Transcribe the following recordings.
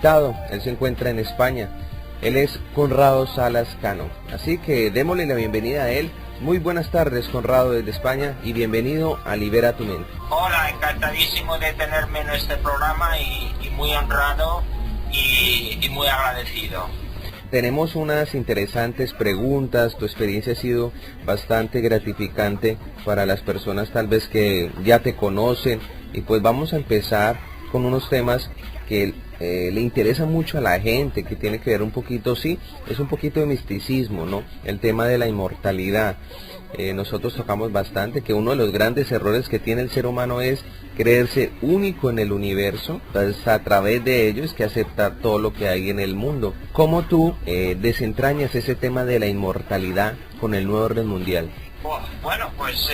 invitado, él se encuentra en España. Él es Conrado Salas Cano. Así que démosle la bienvenida a él. Muy buenas tardes, Conrado, desde España, y bienvenido a Libera tu Mente. Hola, encantadísimo de tenerme en este programa y muy honrado y muy agradecido. Tenemos unas interesantes preguntas. Tu experiencia ha sido bastante gratificante para las personas tal vez que ya te conocen, y pues vamos a empezar con unos temas que le interesa mucho a la gente, que tiene que ver un poquito, sí, es un poquito de misticismo, ¿no? El tema de la inmortalidad. Nosotros tocamos bastante que uno de los grandes errores que tiene el ser humano es creerse único en el universo. Entonces, a través de ello es que aceptar todo lo que hay en el mundo. ¿Cómo tú desentrañas ese tema de la inmortalidad con el nuevo orden mundial? Bueno, pues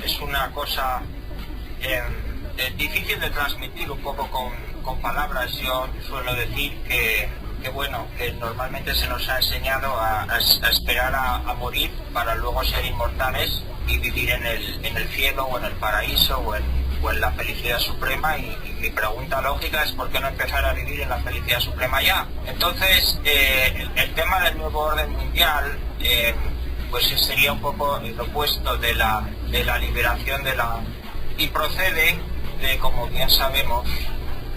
es una cosa difícil de transmitir un poco con palabras. Yo suelo decir que normalmente se nos ha enseñado a esperar a morir para luego ser inmortales y vivir en el cielo o en el paraíso o en la felicidad suprema, y mi pregunta lógica es ¿por qué no empezar a vivir en la felicidad suprema ya? Entonces, el tema del nuevo orden mundial pues sería un poco el opuesto de la liberación y procede de, como bien sabemos,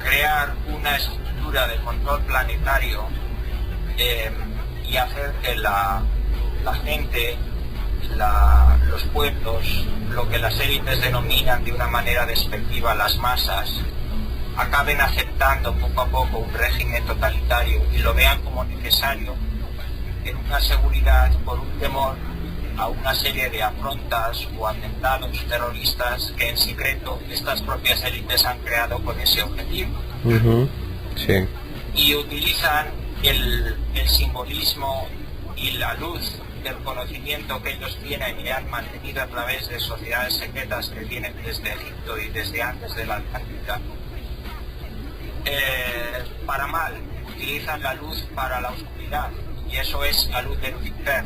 crear una estructura de control planetario y hacer que la gente, los pueblos, lo que las élites denominan de una manera despectiva las masas, acaben aceptando poco a poco un régimen totalitario y lo vean como necesario, en una seguridad por un temor a una serie de afrontas o atentados terroristas que en secreto estas propias élites han creado con ese objetivo. Sí. Y utilizan el simbolismo y la luz del conocimiento que ellos tienen y han mantenido a través de sociedades secretas que vienen desde Egipto y desde antes de la Atlántica. Para mal, utilizan la luz para la oscuridad, y eso es la luz de Lucifer.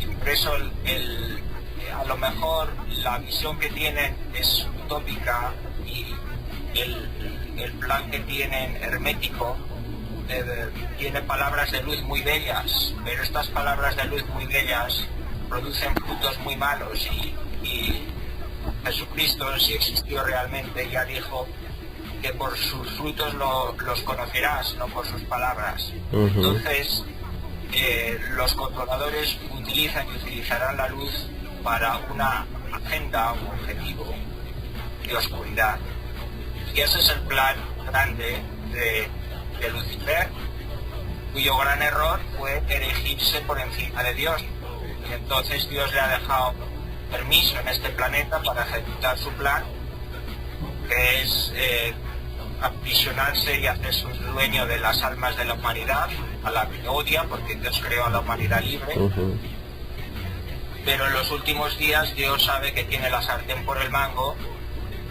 Y por eso a lo mejor la visión que tienen es utópica y el plan que tienen hermético tiene palabras de luz muy bellas, pero estas palabras de luz muy bellas producen frutos muy malos, y Jesucristo, si existió realmente, ya dijo que por sus frutos los conocerás, no por sus palabras. Entonces, los controladores utilizan y utilizarán la luz para una agenda o objetivo de oscuridad. Y ese es el plan grande de Lucifer, cuyo gran error fue erigirse por encima de Dios. Y entonces Dios le ha dejado permiso en este planeta para ejecutar su plan, que es aprisionarse y hacerse un dueño de las almas de la humanidad, a la que odia, porque Dios creó a la humanidad libre. Pero en los últimos días Dios sabe que tiene la sartén por el mango,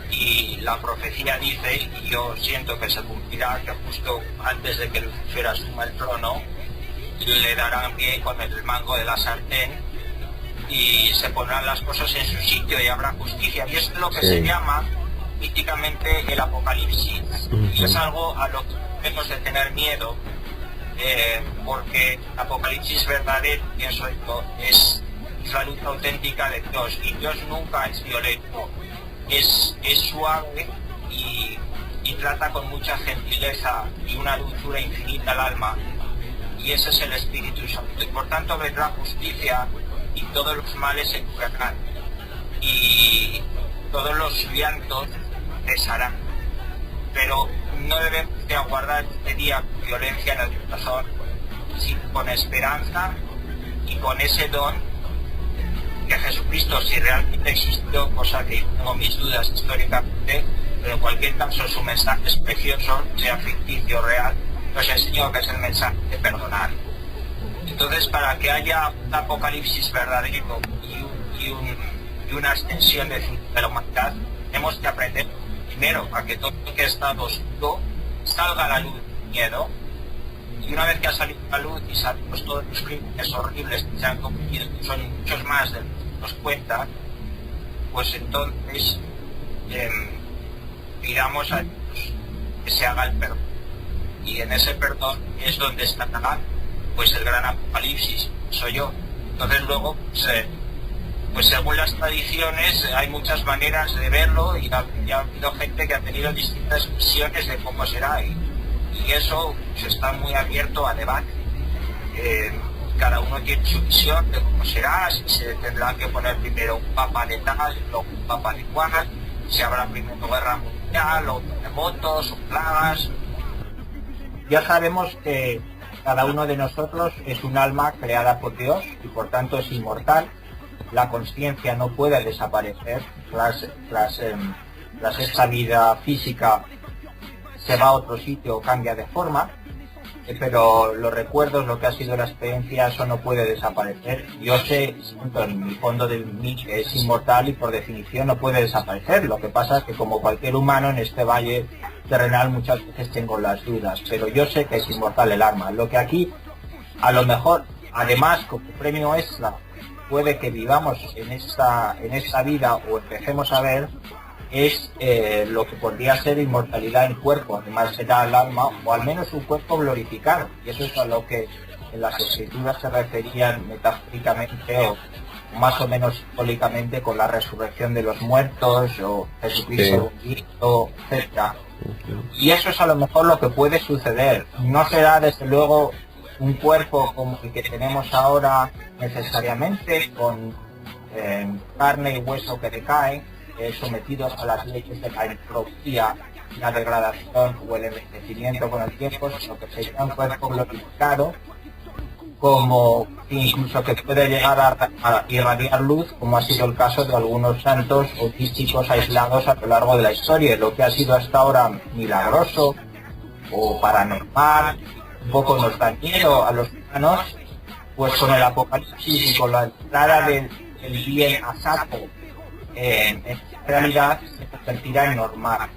y la profecía dice, y yo siento que se cumplirá, que justo antes de que Lucifer asuma el trono, le darán pie con el mango de la sartén y se pondrán las cosas en su sitio y habrá justicia. Y es lo que se llama míticamente el apocalipsis. Y es algo a lo que debemos de tener miedo, porque el apocalipsis verdadero, pienso yo, es la luz auténtica de Dios, y Dios nunca es violento. Es suave y trata con mucha gentileza y una dulzura infinita al alma, y ese es el Espíritu Santo, y por tanto vendrá justicia y todos los males se curarán y todos los llantos cesarán. Pero no debemos de aguardar este día con violencia en el corazón, sino con esperanza y con ese don que Jesucristo, si realmente existió, cosa que tengo mis dudas históricamente, pero en cualquier caso su mensaje es precioso, sea ficticio o real, nos enseñó que es el mensaje de perdonar. Entonces, para que haya un apocalipsis verdadero y una extensión de la humanidad, tenemos que aprender primero a que todo lo que está oscuro salga a la luz del miedo, y una vez que ha salido la luz y sabemos todos los crímenes horribles que se han cometido, que son muchos más de los que nos cuentan, pues entonces pidamos a Dios que se haga el perdón. y en ese perdón es donde está pues el gran apocalipsis, soy yo. Entonces luego pues según las tradiciones hay muchas maneras de verlo y ha habido gente que ha tenido distintas visiones de cómo será y eso pues, está muy abierto a debate. Cada uno tiene su visión de cómo será, si se tendrá que poner primero un papa de tal, luego un papa de cual, si habrá primero guerra mundial o terremotos o plagas. Ya sabemos que cada uno de nosotros es un alma creada por Dios y por tanto es inmortal. La conciencia no puede desaparecer tras esta vida física se va a otro sitio o cambia de forma, pero los recuerdos, lo que ha sido la experiencia, eso no puede desaparecer. Yo sé, siento en mi fondo de mí, que es inmortal y por definición no puede desaparecer. Lo que pasa es que como cualquier humano en este valle terrenal muchas veces tengo las dudas, pero yo sé que es inmortal el alma. Lo que aquí, a lo mejor, además, como premio extra, puede que vivamos en esta vida o empecemos a ver es lo que podría ser inmortalidad en cuerpo, además será el alma o al menos un cuerpo glorificado, y eso es a lo que en las escrituras se referían metafóricamente o más o menos simbólicamente con la resurrección de los muertos o Jesucristo, etcétera. Y eso es a lo mejor lo que puede suceder. No será desde luego un cuerpo como el que tenemos ahora necesariamente, con carne y hueso que decaen, sometidos a las leyes de la entropía, la degradación o el envejecimiento con el tiempo, sino que sería un cuerpo glorificado, como incluso que puede llegar a irradiar luz, como ha sido el caso de algunos santos o místicos aislados a lo largo de la historia. Lo que ha sido hasta ahora milagroso o paranormal, un poco nos da miedo a los humanos, pues con el apocalipsis y con la entrada del bien a saco en realidad se convertirá en normal.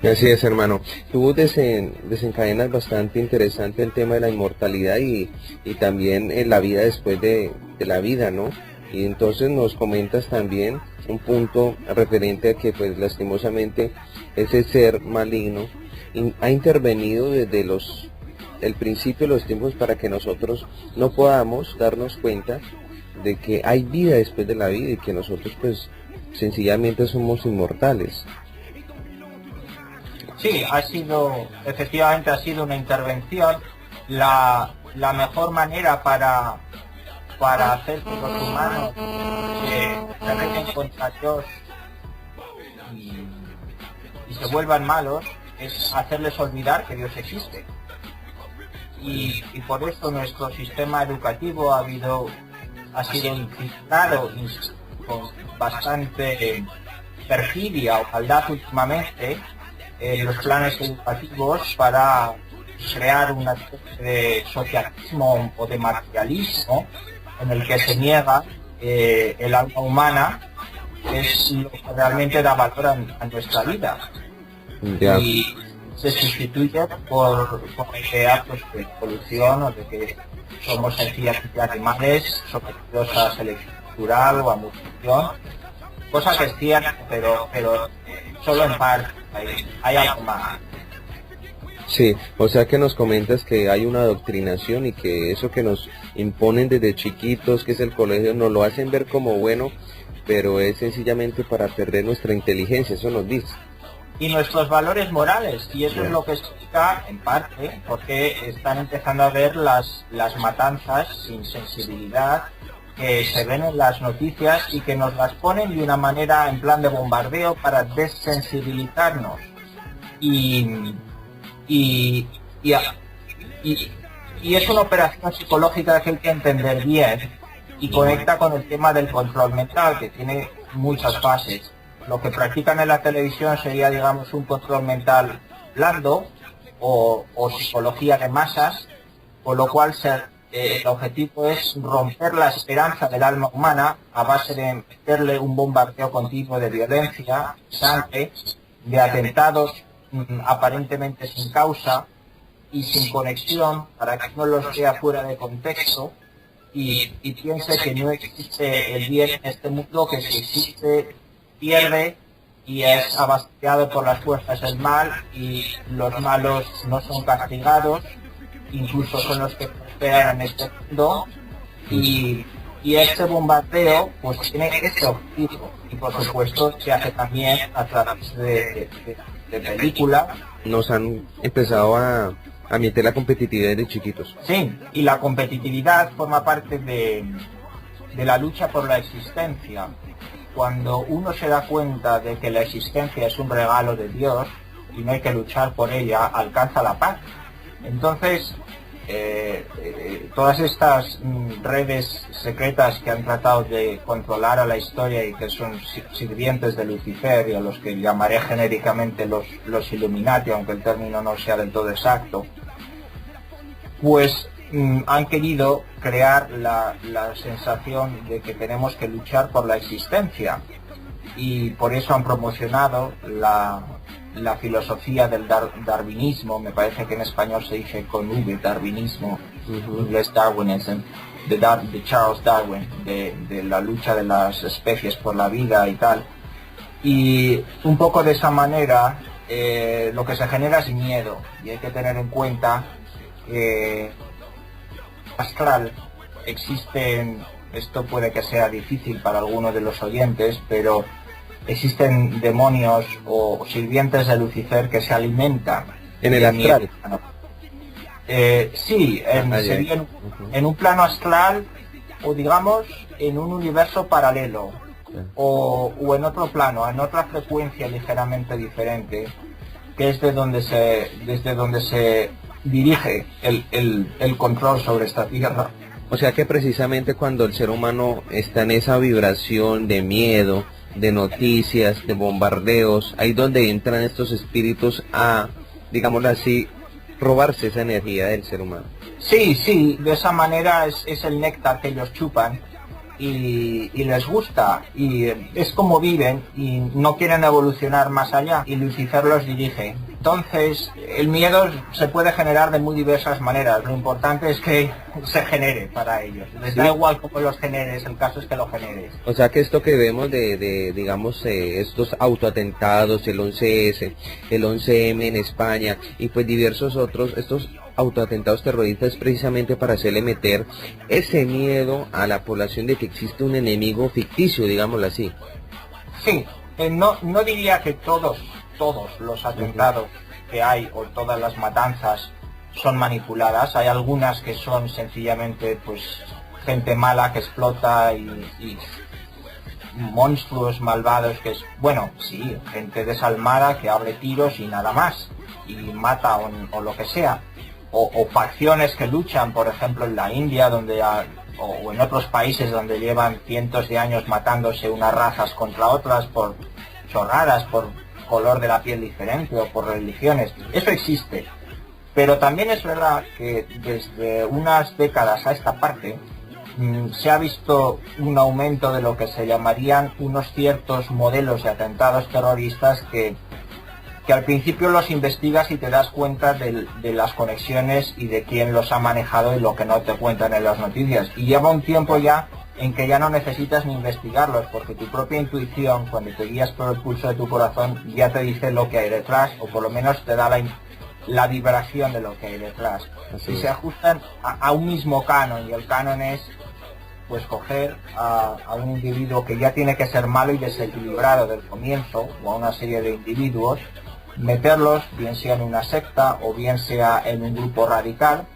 Así es, hermano. Tú desencadenas bastante interesante el tema de la inmortalidad y también la vida después de la vida, ¿no? Y entonces nos comentas también un punto referente a que pues lastimosamente ese ser maligno ha intervenido desde el principio de los tiempos para que nosotros no podamos darnos cuenta de que hay vida después de la vida y que nosotros pues sencillamente somos inmortales. Sí, efectivamente ha sido una intervención. La mejor manera para hacer que los humanos se rebelen contra Dios y se vuelvan malos es hacerles olvidar que Dios existe. Y por eso nuestro sistema educativo ha sido infiltrado con bastante perfidia o maldad últimamente en los planes educativos para crear una especie de socialismo o de materialismo en el que se niega el alma humana, que es lo que realmente da valor a nuestra vida. Ya. Y se sustituye por ideas de evolución o de que somos sencillamente animales sometidos a selección natural o a mutación, cosa que es cierta, pero solo en parte, hay algo más. Sí, o sea que nos comentas que hay una adoctrinación y que eso que nos imponen desde chiquitos, que es el colegio, nos lo hacen ver como bueno, pero es sencillamente para perder nuestra inteligencia, eso nos dice. Y nuestros valores morales, y eso es lo que explica, en parte, porque están empezando a ver las matanzas sin sensibilidad que se ven en las noticias y que nos las ponen de una manera en plan de bombardeo para desensibilizarnos. Y es una operación psicológica que hay que entender bien y conecta con el tema del control mental, que tiene muchas fases. Lo que practican en la televisión sería, digamos, un control mental blando o psicología de masas, con lo cual el objetivo es romper la esperanza del alma humana a base de meterle un bombardeo continuo de violencia, sangre, de atentados aparentemente sin causa y sin conexión, para que no los vea fuera de contexto y piense que no existe el bien en este mundo, que si existe pierde y es abastecido por las fuerzas del mal, y los malos no son castigados, incluso son los que prosperan en este mundo, y este bombardeo pues tiene ese objetivo, y por supuesto se hace también a través de películas. Nos han empezado a meter la competitividad de chiquitos. Sí, y la competitividad forma parte de la lucha por la existencia. Cuando uno se da cuenta de que la existencia es un regalo de Dios y no hay que luchar por ella, alcanza la paz. Entonces, todas estas redes secretas que han tratado de controlar a la historia y que son sirvientes de Lucifer, y a los que llamaré genéricamente los Illuminati, aunque el término no sea del todo exacto, pues han querido crear la sensación de que tenemos que luchar por la existencia, y por eso han promocionado la filosofía del darwinismo. Me parece que en español se dice con V, darwinismo, inglés Darwinism, de Charles Darwin, de la lucha de las especies por la vida y tal. Y un poco de esa manera lo que se genera es miedo, y hay que tener en cuenta que astral existen, esto puede que sea difícil para algunos de los oyentes, pero existen demonios o sirvientes de Lucifer que se alimentan en el astral. Sí, sería en un plano astral, o digamos en un universo paralelo, o en otro plano, en otra frecuencia ligeramente diferente, que es desde donde se dirige el control sobre esta tierra. O sea que precisamente cuando el ser humano está en esa vibración de miedo, de noticias, de bombardeos, ahí donde entran estos espíritus a, digámoslo así, robarse esa energía del ser humano. Sí, de esa manera es el néctar que ellos chupan, y les gusta, y es como viven, y no quieren evolucionar más allá, y Lucifer los dirige. Entonces, el miedo se puede generar de muy diversas maneras. Lo importante es que se genere para ellos. Les da igual cómo los generes, el caso es que lo generes. O sea que esto que vemos digamos, estos autoatentados, el 11S, el 11M en España, y pues diversos otros, estos autoatentados terroristas, precisamente para hacerle meter ese miedo a la población de que existe un enemigo ficticio, digámoslo así. Sí, no diría que todos los atentados que hay, o todas las matanzas, son manipuladas. Hay algunas que son sencillamente pues gente mala que explota, y monstruos malvados que es, bueno, sí, gente desalmada que abre tiros y nada más, y mata o lo que sea, o facciones que luchan, por ejemplo en la India, o en otros países donde llevan cientos de años matándose unas razas contra otras por chorradas, por color de la piel diferente o por religiones. Eso existe, pero también es verdad que desde unas décadas a esta parte se ha visto un aumento de lo que se llamarían unos ciertos modelos de atentados terroristas que al principio los investigas y te das cuenta de las conexiones y de quién los ha manejado y lo que no te cuentan en las noticias. Y lleva un tiempo ya en que ya no necesitas ni investigarlos, porque tu propia intuición, cuando te guías por el pulso de tu corazón, ya te dice lo que hay detrás, o por lo menos te da la vibración de lo que hay detrás. Si se ajustan a un mismo canon, y el canon es pues coger a un individuo que ya tiene que ser malo y desequilibrado del comienzo, o a una serie de individuos, meterlos bien sea en una secta o bien sea en un grupo radical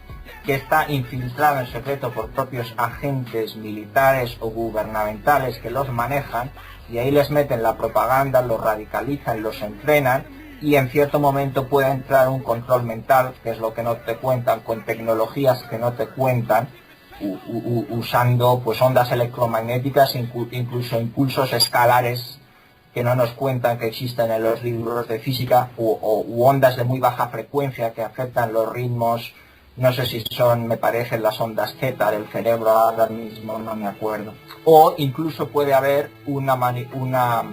que está infiltrado en secreto por propios agentes militares o gubernamentales que los manejan, y ahí les meten la propaganda, los radicalizan, los entrenan, y en cierto momento puede entrar un control mental, que es lo que no te cuentan, con tecnologías que no te cuentan, usando pues ondas electromagnéticas, incluso impulsos escalares que no nos cuentan que existen en los libros de física, u ondas de muy baja frecuencia que afectan los ritmos. No sé si son, me parecen las ondas Z del cerebro, ahora mismo no me acuerdo. O incluso puede haber una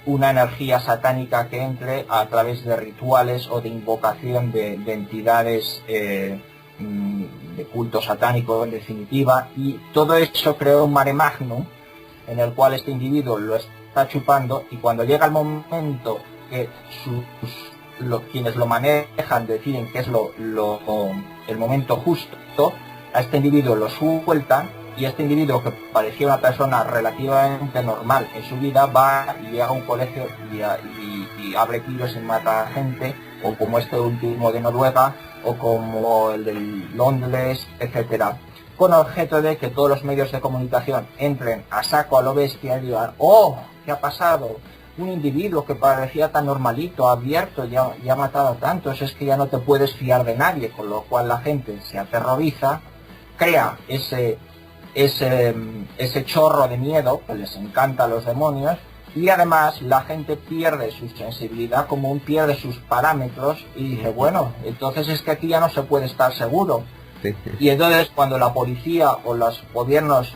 energía satánica que entre a través de rituales o de invocación de entidades de culto satánico, en definitiva. Y todo eso crea un mare magnum en el cual este individuo está chupando, y cuando llega el momento que quienes lo manejan deciden que es el momento justo, a este individuo lo sueltan, y este individuo, que parecía una persona relativamente normal en su vida, va y llega a un colegio y abre tiros y mata a gente, o como este último de Noruega, o como el de Londres, etcétera, con objeto de que todos los medios de comunicación entren a saco a lo bestia y digan: ¡oh! ¿Qué ha pasado? Un individuo que parecía tan normalito, abierto, ya ha matado a tantos, es que ya no te puedes fiar de nadie, con lo cual la gente se aterroriza, crea ese chorro de miedo, que les encanta a los demonios, y además la gente pierde su sensibilidad común, pierde sus parámetros, y dice: bueno, entonces es que aquí ya no se puede estar seguro. Sí. Y entonces, cuando la policía o los gobiernos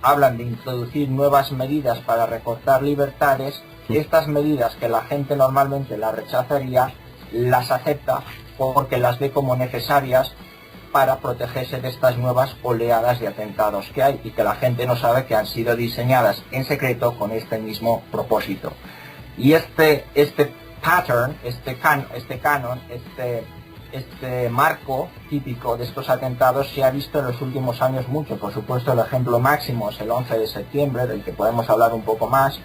hablan de introducir nuevas medidas para recortar libertades, estas medidas que la gente normalmente las rechazaría, las acepta porque las ve como necesarias para protegerse de estas nuevas oleadas de atentados que hay, y que la gente no sabe que han sido diseñadas en secreto con este mismo propósito. Y este pattern, este marco típico de estos atentados se ha visto en los últimos años mucho. Por supuesto, el ejemplo máximo es el 11 de septiembre, del que podemos hablar un poco más.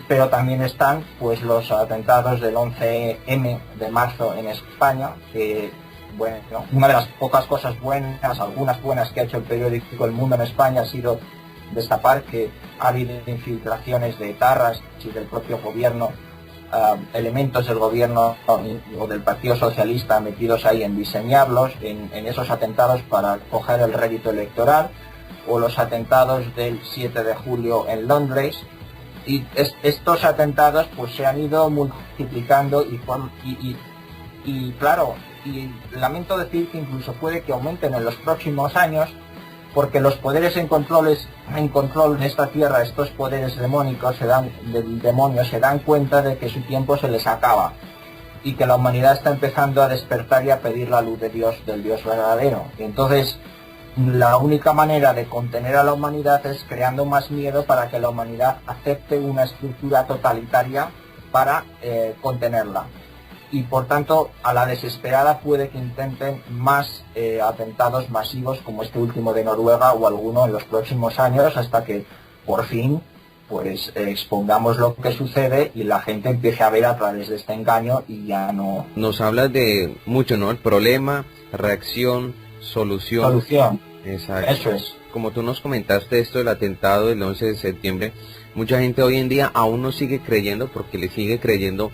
Pero también están pues los atentados del 11M de marzo en España, que bueno, una de las pocas cosas buenas, algunas buenas que ha hecho el periódico El Mundo en España, ha sido destapar que ha habido infiltraciones de etarras y del propio gobierno, elementos del gobierno o del Partido Socialista metidos ahí en diseñarlos, en esos atentados para coger el rédito electoral, o los atentados del 7 de julio en Londres. Y estos atentados pues se han ido multiplicando y claro, y lamento decir que incluso puede que aumenten en los próximos años, porque los poderes en control de esta tierra, estos poderes demónicos del demonio, se dan cuenta de que su tiempo se les acaba, y que la humanidad está empezando a despertar y a pedir la luz de Dios, del Dios verdadero. Y entonces la única manera de contener a la humanidad es creando más miedo, para que la humanidad acepte una estructura totalitaria para contenerla. Y por tanto, a la desesperada puede que intenten más atentados masivos como este último de Noruega, o alguno en los próximos años, hasta que por fin pues expongamos lo que sucede y la gente empiece a ver a través de este engaño, y ya no... Nos hablas de mucho, ¿no? El problema, reacción, solución. Solución. Exacto. Eso es. Como tú nos comentaste esto del atentado del 11 de septiembre, mucha gente hoy en día aún no sigue creyendo, porque le sigue creyendo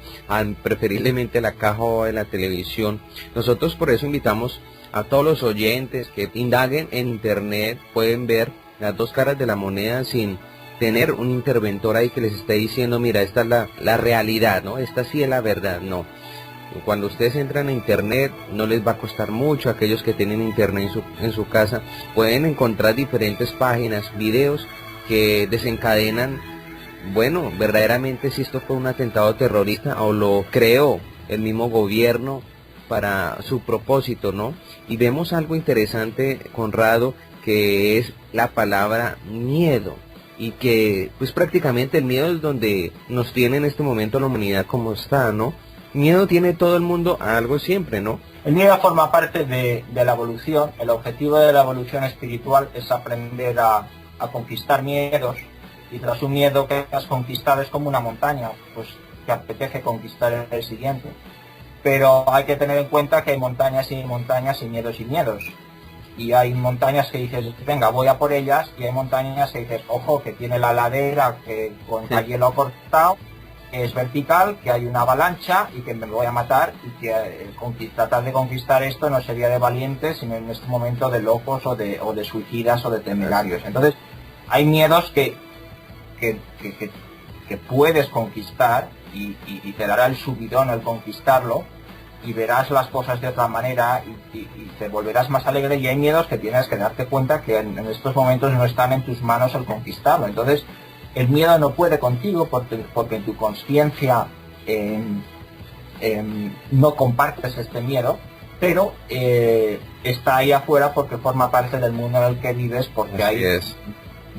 preferiblemente la caja o de la televisión. Nosotros por eso invitamos a todos los oyentes que indaguen en internet, pueden ver las dos caras de la moneda sin tener un interventor ahí que les esté diciendo: mira, esta es la realidad, ¿no? Esta sí es la verdad, no. Cuando ustedes entran a internet, no les va a costar mucho. Aquellos que tienen internet en su casa pueden encontrar diferentes páginas, videos que desencadenan, bueno, verdaderamente si esto fue un atentado terrorista o lo creó el mismo gobierno para su propósito, ¿no? Y vemos algo interesante, Conrado, que es la palabra miedo, y que pues prácticamente el miedo es donde nos tiene en este momento la humanidad como está, ¿no? Miedo tiene todo el mundo a algo siempre, ¿no? El miedo forma parte de la evolución. El objetivo de la evolución espiritual es aprender a conquistar miedos, y tras un miedo que has conquistado es como una montaña, pues te apetece conquistar el siguiente. Pero hay que tener en cuenta que hay montañas y montañas, y miedos y miedos. Y hay montañas que dices: venga, voy a por ellas, y hay montañas que dices: ojo, que tiene la ladera que con el hielo cortado, que es vertical, que hay una avalancha y que me voy a matar, y que tratar de conquistar esto no sería de valientes, sino en este momento de locos o de suicidas o de temerarios. Entonces hay miedos que puedes conquistar, y te dará el subidón el conquistarlo, y verás las cosas de otra manera, y te volverás más alegre. Y hay miedos que tienes que darte cuenta que en estos momentos no están en tus manos el conquistarlo. Entonces el miedo no puede contigo, porque en tu conciencia no compartes este miedo, pero está ahí afuera porque forma parte del mundo en el que vives, porque hay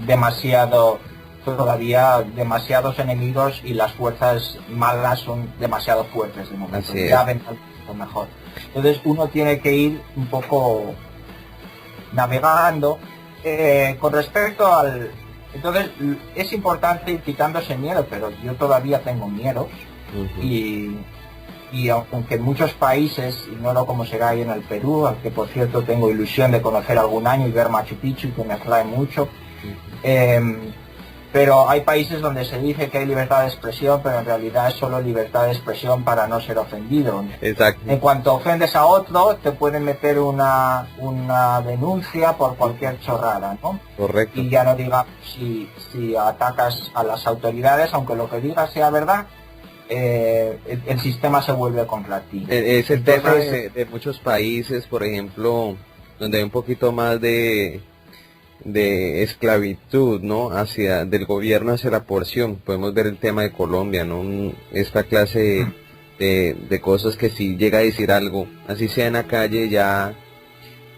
demasiado todavía demasiados enemigos y las fuerzas malas son demasiado fuertes de momento. Así es. Ya ven lo mejor. Entonces uno tiene que ir un poco navegando. Con respecto al... Entonces es importante ir quitándose miedo, pero yo todavía tengo miedos. Y aunque en muchos países, ignoro cómo será ahí en el Perú, al que por cierto tengo ilusión de conocer algún año y ver Machu Picchu, que me atrae mucho, pero hay países donde se dice que hay libertad de expresión, pero en realidad es solo libertad de expresión para no ser ofendido. Exacto. En cuanto ofendes a otro, te pueden meter una denuncia por cualquier chorrada, ¿no? Correcto. Y ya no digas si atacas a las autoridades, aunque lo que digas sea verdad, el sistema se vuelve contra ti. Es el Entonces, tema de muchos países, por ejemplo, donde hay un poquito más de esclavitud, ¿no? Del gobierno hacia la porción. Podemos ver el tema de Colombia, ¿no? Esta clase de cosas que si llega a decir algo, así sea en la calle, ya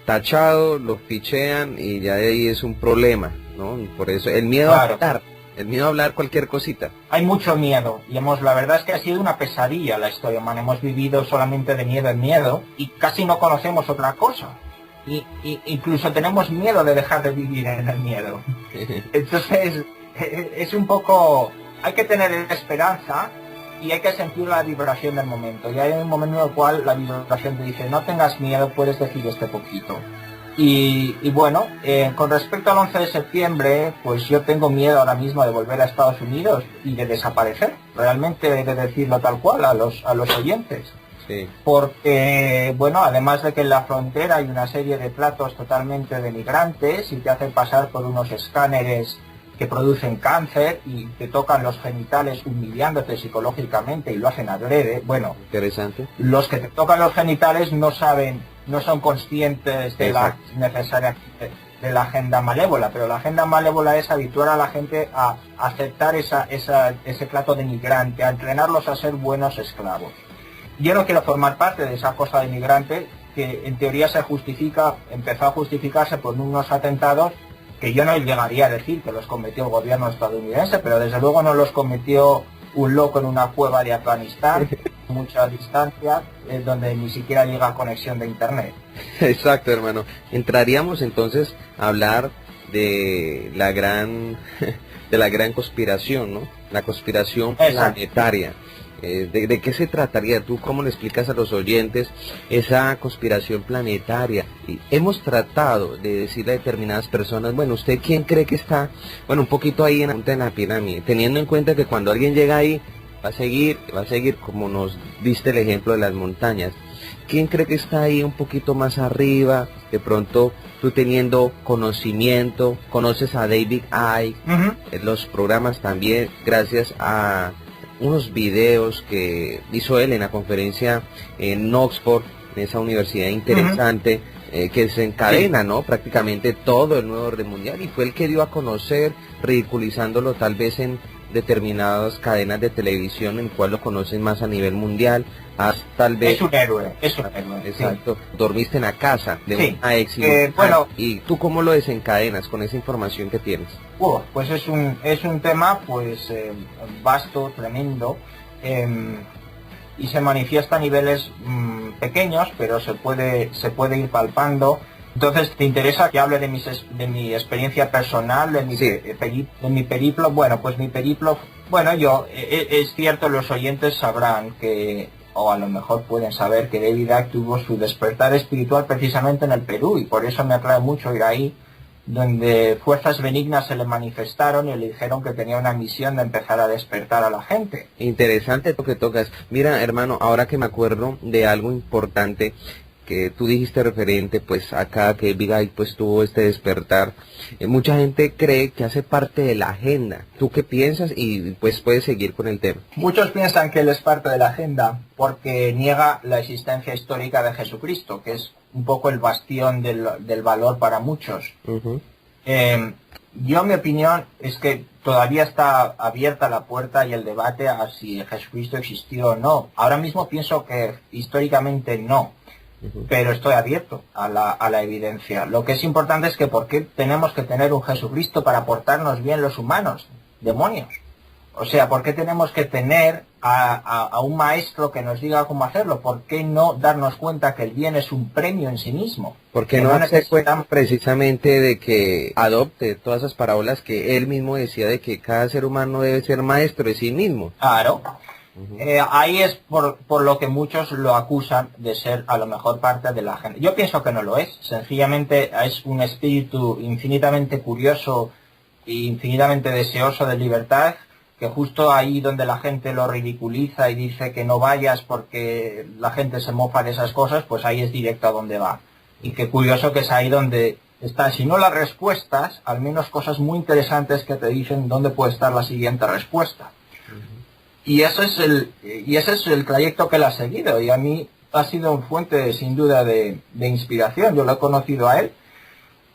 tachado, lo fichean y ya de ahí es un problema, ¿no? Por eso el miedo a hablar, cualquier cosita. Hay mucho miedo y la verdad es que ha sido una pesadilla la historia humana. Hemos vivido solamente de miedo en miedo y casi no conocemos otra cosa. Y incluso tenemos miedo de dejar de vivir en el miedo. Entonces es un poco, hay que tener esperanza y hay que sentir la vibración del momento. Y hay un momento en el cual la vibración te dice, no tengas miedo, puedes decir este poquito. Y bueno, con respecto al 11 de septiembre, pues yo tengo miedo ahora mismo de volver a Estados Unidos y de desaparecer, realmente de decirlo tal cual a los oyentes. Sí. Porque, bueno, además de que en la frontera hay una serie de tratos totalmente denigrantes y te hacen pasar por unos escáneres que producen cáncer y te tocan los genitales humillándote psicológicamente y lo hacen adrede. Bueno, interesante. Los que te tocan los genitales no son conscientes de la necesaria de la agenda malévola, pero la agenda malévola es habituar a la gente a aceptar ese trato denigrante, a entrenarlos a ser buenos esclavos. Yo no quiero formar parte de esa cosa de migrante que en teoría empezó a justificarse por unos atentados que yo no llegaría a decir que los cometió el gobierno estadounidense, pero desde luego no los cometió un loco en una cueva de Afganistán, mucha distancia, donde ni siquiera llega conexión de internet. Exacto, hermano. Entraríamos entonces a hablar de la gran conspiración, ¿no? La conspiración planetaria. ¿De qué se trataría? ¿Tú cómo le explicas a los oyentes esa conspiración planetaria? Y hemos tratado de decirle a determinadas personas, bueno, ¿usted quién cree que está, un poquito ahí en la punta de la pirámide? Teniendo en cuenta que cuando alguien llega ahí, va a seguir como nos diste el ejemplo de las montañas. ¿Quién cree que está ahí un poquito más arriba? De pronto, tú teniendo conocimiento, conoces a David Icke, los programas también, gracias a unos videos que hizo él en la conferencia en Oxford, en esa universidad interesante, que se encadena, ¿no? Prácticamente todo el nuevo orden mundial, y fue el que dio a conocer, ridiculizándolo tal vez en determinadas cadenas de televisión, en cual lo conocen más a nivel mundial, tal vez... Es un héroe. Exacto. Sí. Dormiste en la casa de una ex ¿y tú cómo lo desencadenas con esa información que tienes? Pues es un tema vasto, tremendo, y se manifiesta a niveles pequeños, pero se puede ir palpando. Entonces, ¿te interesa que hable de mi experiencia personal, de mi periplo? Bueno, pues mi periplo, es cierto, los oyentes sabrán que, o a lo mejor pueden saber, que David Icke tuvo su despertar espiritual precisamente en el Perú, y por eso me atrae mucho ir ahí, donde fuerzas benignas se le manifestaron y le dijeron que tenía una misión de empezar a despertar a la gente. Interesante lo que tocas. Mira, hermano, ahora que me acuerdo de algo importante que tú dijiste referente, pues acá que Big Eye pues tuvo este despertar, mucha gente cree que hace parte de la agenda. ¿Tú qué piensas? Y pues puedes seguir con el tema. Muchos piensan que él es parte de la agenda porque niega la existencia histórica de Jesucristo, que es un poco el bastión del valor para muchos. Yo, mi opinión es que todavía está abierta la puerta y el debate a si Jesucristo existió o no. Ahora mismo pienso que históricamente no, pero estoy abierto a la evidencia. Lo que es importante es que ¿por qué tenemos que tener un Jesucristo para portarnos bien los humanos? demonios. O sea, ¿por qué tenemos que tener a un maestro que nos diga cómo hacerlo? ¿Por qué no darnos cuenta que el bien es un premio en sí mismo? Porque no se cuenta precisamente de que adopte todas esas parábolas que él mismo decía de que cada ser humano debe ser maestro de sí mismo. Claro. Ahí es por lo que muchos lo acusan de ser a lo mejor parte de la gente. Yo pienso que no lo es. Sencillamente es un espíritu infinitamente curioso e infinitamente deseoso de libertad, que justo ahí donde la gente lo ridiculiza y dice que no vayas porque la gente se mofa de esas cosas, pues ahí es directo a donde va. Y qué curioso que es ahí donde está, si no las respuestas, al menos cosas muy interesantes que te dicen dónde puede estar la siguiente respuesta. Y ese es el trayecto que él ha seguido, y a mí ha sido una fuente sin duda de inspiración. Yo lo he conocido a él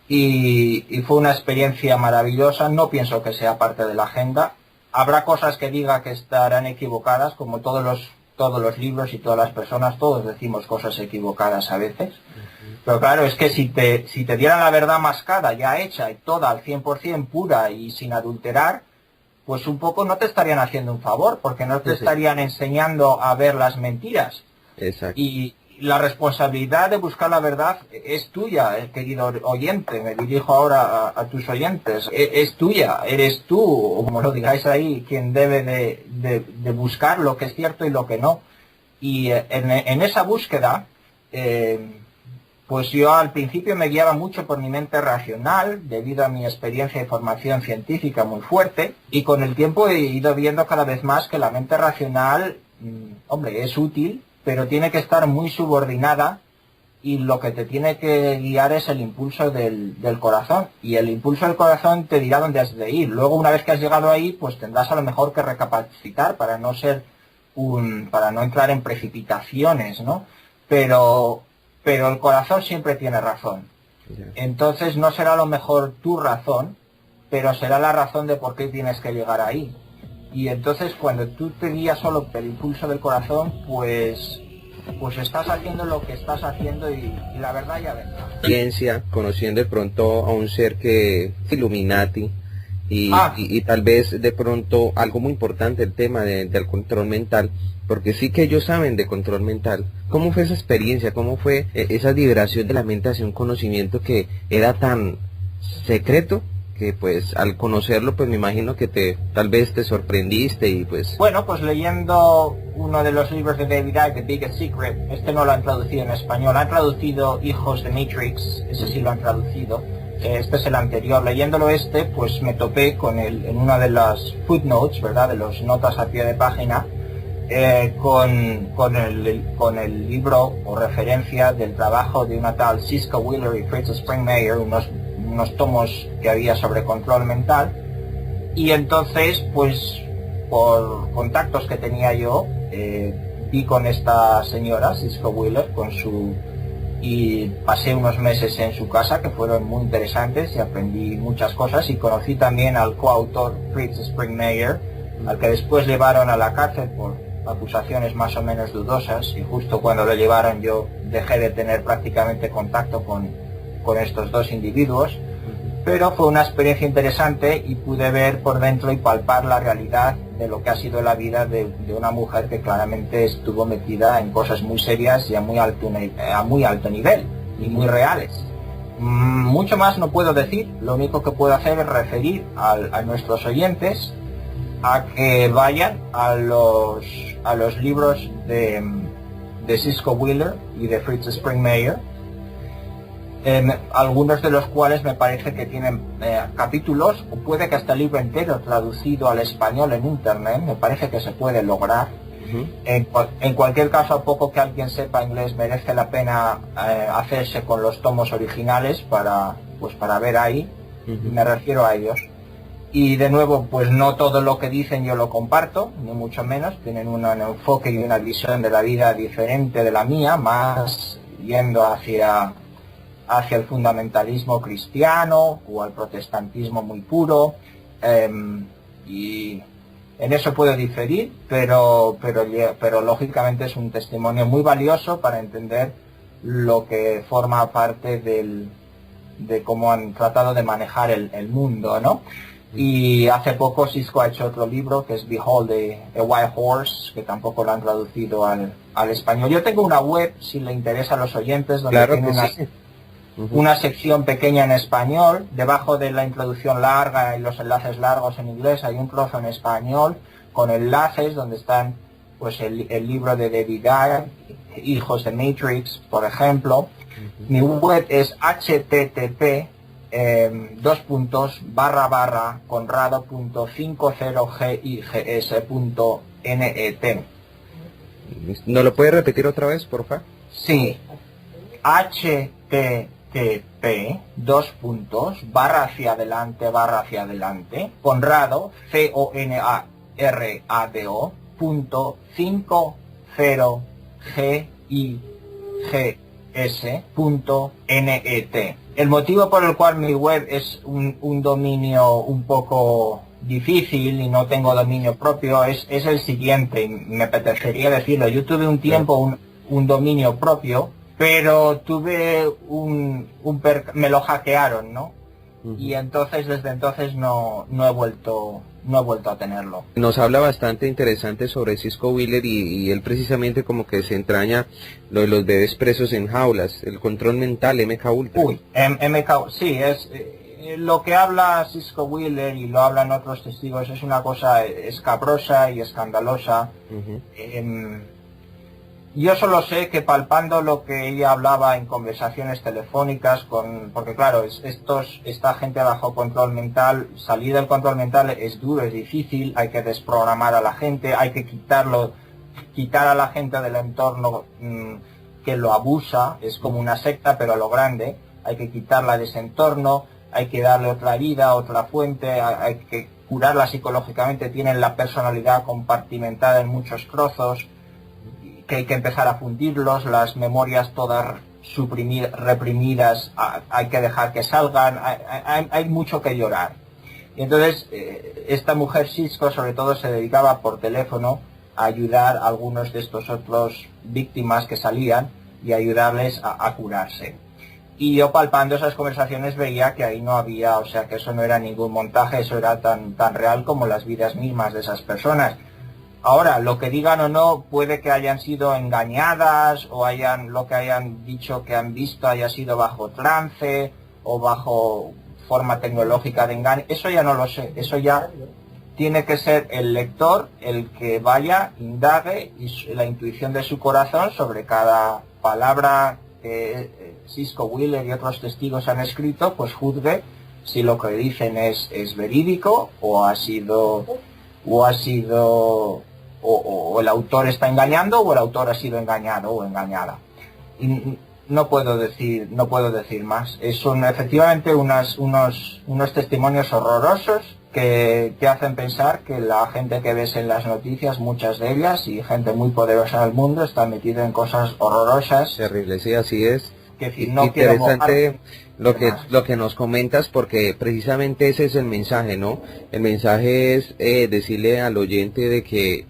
y fue una experiencia maravillosa. No pienso que sea parte de la agenda. Habrá cosas que diga que estarán equivocadas, como todos los libros y todas las personas, todos decimos cosas equivocadas a veces. Pero claro, es que si te dieran la verdad mascada, ya hecha y toda al 100% pura y sin adulterar, pues un poco no te estarían haciendo un favor, porque no te estarían enseñando a ver las mentiras. Exacto. Y la responsabilidad de buscar la verdad es tuya, querido oyente. Me dirijo ahora a tus oyentes. Es tuya, eres tú, o como lo digáis ahí, quien debe de buscar lo que es cierto y lo que no. Y en esa búsqueda, pues yo al principio me guiaba mucho por mi mente racional, debido a mi experiencia y formación científica muy fuerte, y con el tiempo he ido viendo cada vez más que la mente racional, hombre, es útil, pero tiene que estar muy subordinada, y lo que te tiene que guiar es el impulso del corazón, y el impulso del corazón te dirá dónde has de ir. Luego, una vez que has llegado ahí, pues tendrás a lo mejor que recapacitar para no entrar en precipitaciones, ¿no? Pero el corazón siempre tiene razón. Entonces no será a lo mejor tu razón, pero será la razón de por qué tienes que llegar ahí. Y entonces cuando tú te guías solo por el impulso del corazón, pues estás haciendo lo que estás haciendo y la verdad ya vendrá. Ciencia, conociendo de pronto a un ser que es Illuminati y tal vez de pronto algo muy importante, el tema del control mental, porque sí que ellos saben de control mental. ¿Cómo fue esa experiencia? ¿Cómo fue esa liberación de la mente hacia un conocimiento que era tan secreto que pues al conocerlo pues me imagino que tal vez te sorprendiste y pues... Bueno, pues leyendo uno de los libros de David Icke, The Biggest Secret, este no lo han traducido en español, han traducido Hijos de Matrix, ese sí lo han traducido, este es el anterior. Leyéndolo pues me topé en una de las footnotes, ¿verdad?, de las notas a pie de página, con el libro o referencia del trabajo de una tal Cisco Wheeler y Fritz Springmeier, unos tomos que había sobre control mental, y entonces pues por contactos que tenía yo vi con esta señora Cisco Wheeler y pasé unos meses en su casa que fueron muy interesantes y aprendí muchas cosas, y conocí también al coautor Fritz Springmeier, al que después llevaron a la cárcel por acusaciones más o menos dudosas, y justo cuando lo llevaron yo dejé de tener prácticamente contacto con estos dos individuos, pero fue una experiencia interesante y pude ver por dentro y palpar la realidad de lo que ha sido la vida de una mujer que claramente estuvo metida en cosas muy serias y a muy alto nivel y muy reales. Mucho más no puedo decir, lo único que puedo hacer es referir a nuestros oyentes a que vayan a los libros de Cisco Wheeler y de Fritz Springmeier, algunos de los cuales me parece que tienen capítulos, o puede que hasta el libro entero traducido al español en internet, me parece que se puede lograr. En cualquier caso, a poco que alguien sepa inglés, merece la pena hacerse con los tomos originales para ver ahí, me refiero a ellos. Y de nuevo, pues no todo lo que dicen yo lo comparto, ni mucho menos, tienen un enfoque y una visión de la vida diferente de la mía, más yendo hacia el fundamentalismo cristiano o al protestantismo muy puro, y en eso puedo diferir, pero lógicamente es un testimonio muy valioso para entender lo que forma parte de cómo han tratado de manejar el mundo, ¿no? Y hace poco Cisco ha hecho otro libro que es Behold a White Horse, que tampoco lo han traducido al español. Yo tengo una web, si le interesa a los oyentes, donde Claro tiene que sí. una sección pequeña en español. Debajo de la introducción larga y los enlaces largos en inglés hay un trozo en español con enlaces donde están pues el libro de David Icke, Hijos de Matrix, por ejemplo. Mi web es http conrado.50gigs.net. ¿No lo puede repetir otra vez, por favor? Sí, http // Conrado CONRADO .50gigs.net. El motivo por el cual mi web es un dominio un poco difícil y no tengo dominio propio es el siguiente, y me apetecería decirlo. Yo tuve un tiempo un dominio propio, pero tuve me lo hackearon, ¿no? Y entonces desde entonces no he vuelto a tenerlo. Nos habla bastante interesante sobre Cisco Wheeler y él precisamente como que se entraña lo de los bebés presos en jaulas, el control mental, MK Ultra. MK, sí, es lo que habla Cisco Wheeler y lo hablan otros testigos, es una cosa escabrosa y escandalosa. Yo solo sé que palpando lo que ella hablaba en conversaciones telefónicas porque claro, esta gente bajo control mental, salir del control mental es duro, es difícil, hay que desprogramar a la gente, hay que quitar a la gente del entorno que lo abusa, es como una secta pero a lo grande, hay que quitarla de ese entorno, hay que darle otra vida, otra fuente, hay que curarla psicológicamente, tienen la personalidad compartimentada en muchos trozos, que hay que empezar a fundirlos, las memorias todas reprimidas, hay que dejar que salgan, hay mucho que llorar. Y entonces esta mujer Cisco sobre todo se dedicaba por teléfono a ayudar a algunos de estos otros víctimas que salían y ayudarles a curarse. Y yo palpando esas conversaciones veía que ahí no había, o sea que eso no era ningún montaje, eso era tan real como las vidas mismas de esas personas. Ahora, lo que digan o no, puede que hayan sido engañadas o lo que hayan dicho que han visto haya sido bajo trance o bajo forma tecnológica de engaño. Eso ya no lo sé, eso ya tiene que ser el lector el que vaya, indague y la intuición de su corazón sobre cada palabra que Cisco Wheeler y otros testigos han escrito, pues juzgue si lo que dicen es verídico o el autor está engañando o el autor ha sido engañado o engañada. Y no puedo decir más. Son efectivamente unos testimonios horrorosos que te hacen pensar que la gente que ves en las noticias, muchas de ellas, y gente muy poderosa del mundo, está metida en cosas horrorosas. Terrible, sí, así es. Que si no interesante lo que nos comentas, porque precisamente ese es el mensaje, ¿no? El mensaje es decirle al oyente de que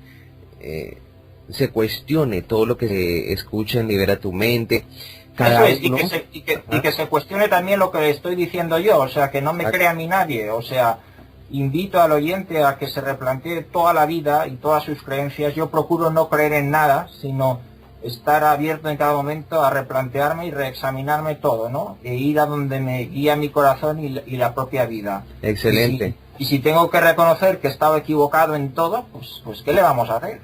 se cuestione todo lo que se escucha en Libera tu Mente. Eso es, y que se cuestione también lo que estoy diciendo yo, o sea, que no me crea a mí nadie, o sea, invito al oyente a que se replantee toda la vida y todas sus creencias. Yo procuro no creer en nada, sino estar abierto en cada momento a replantearme y reexaminarme todo, ¿no? E ir a donde me guía mi corazón y la propia vida. Excelente. Y si tengo que reconocer que he estado equivocado en todo, pues ¿qué le vamos a hacer?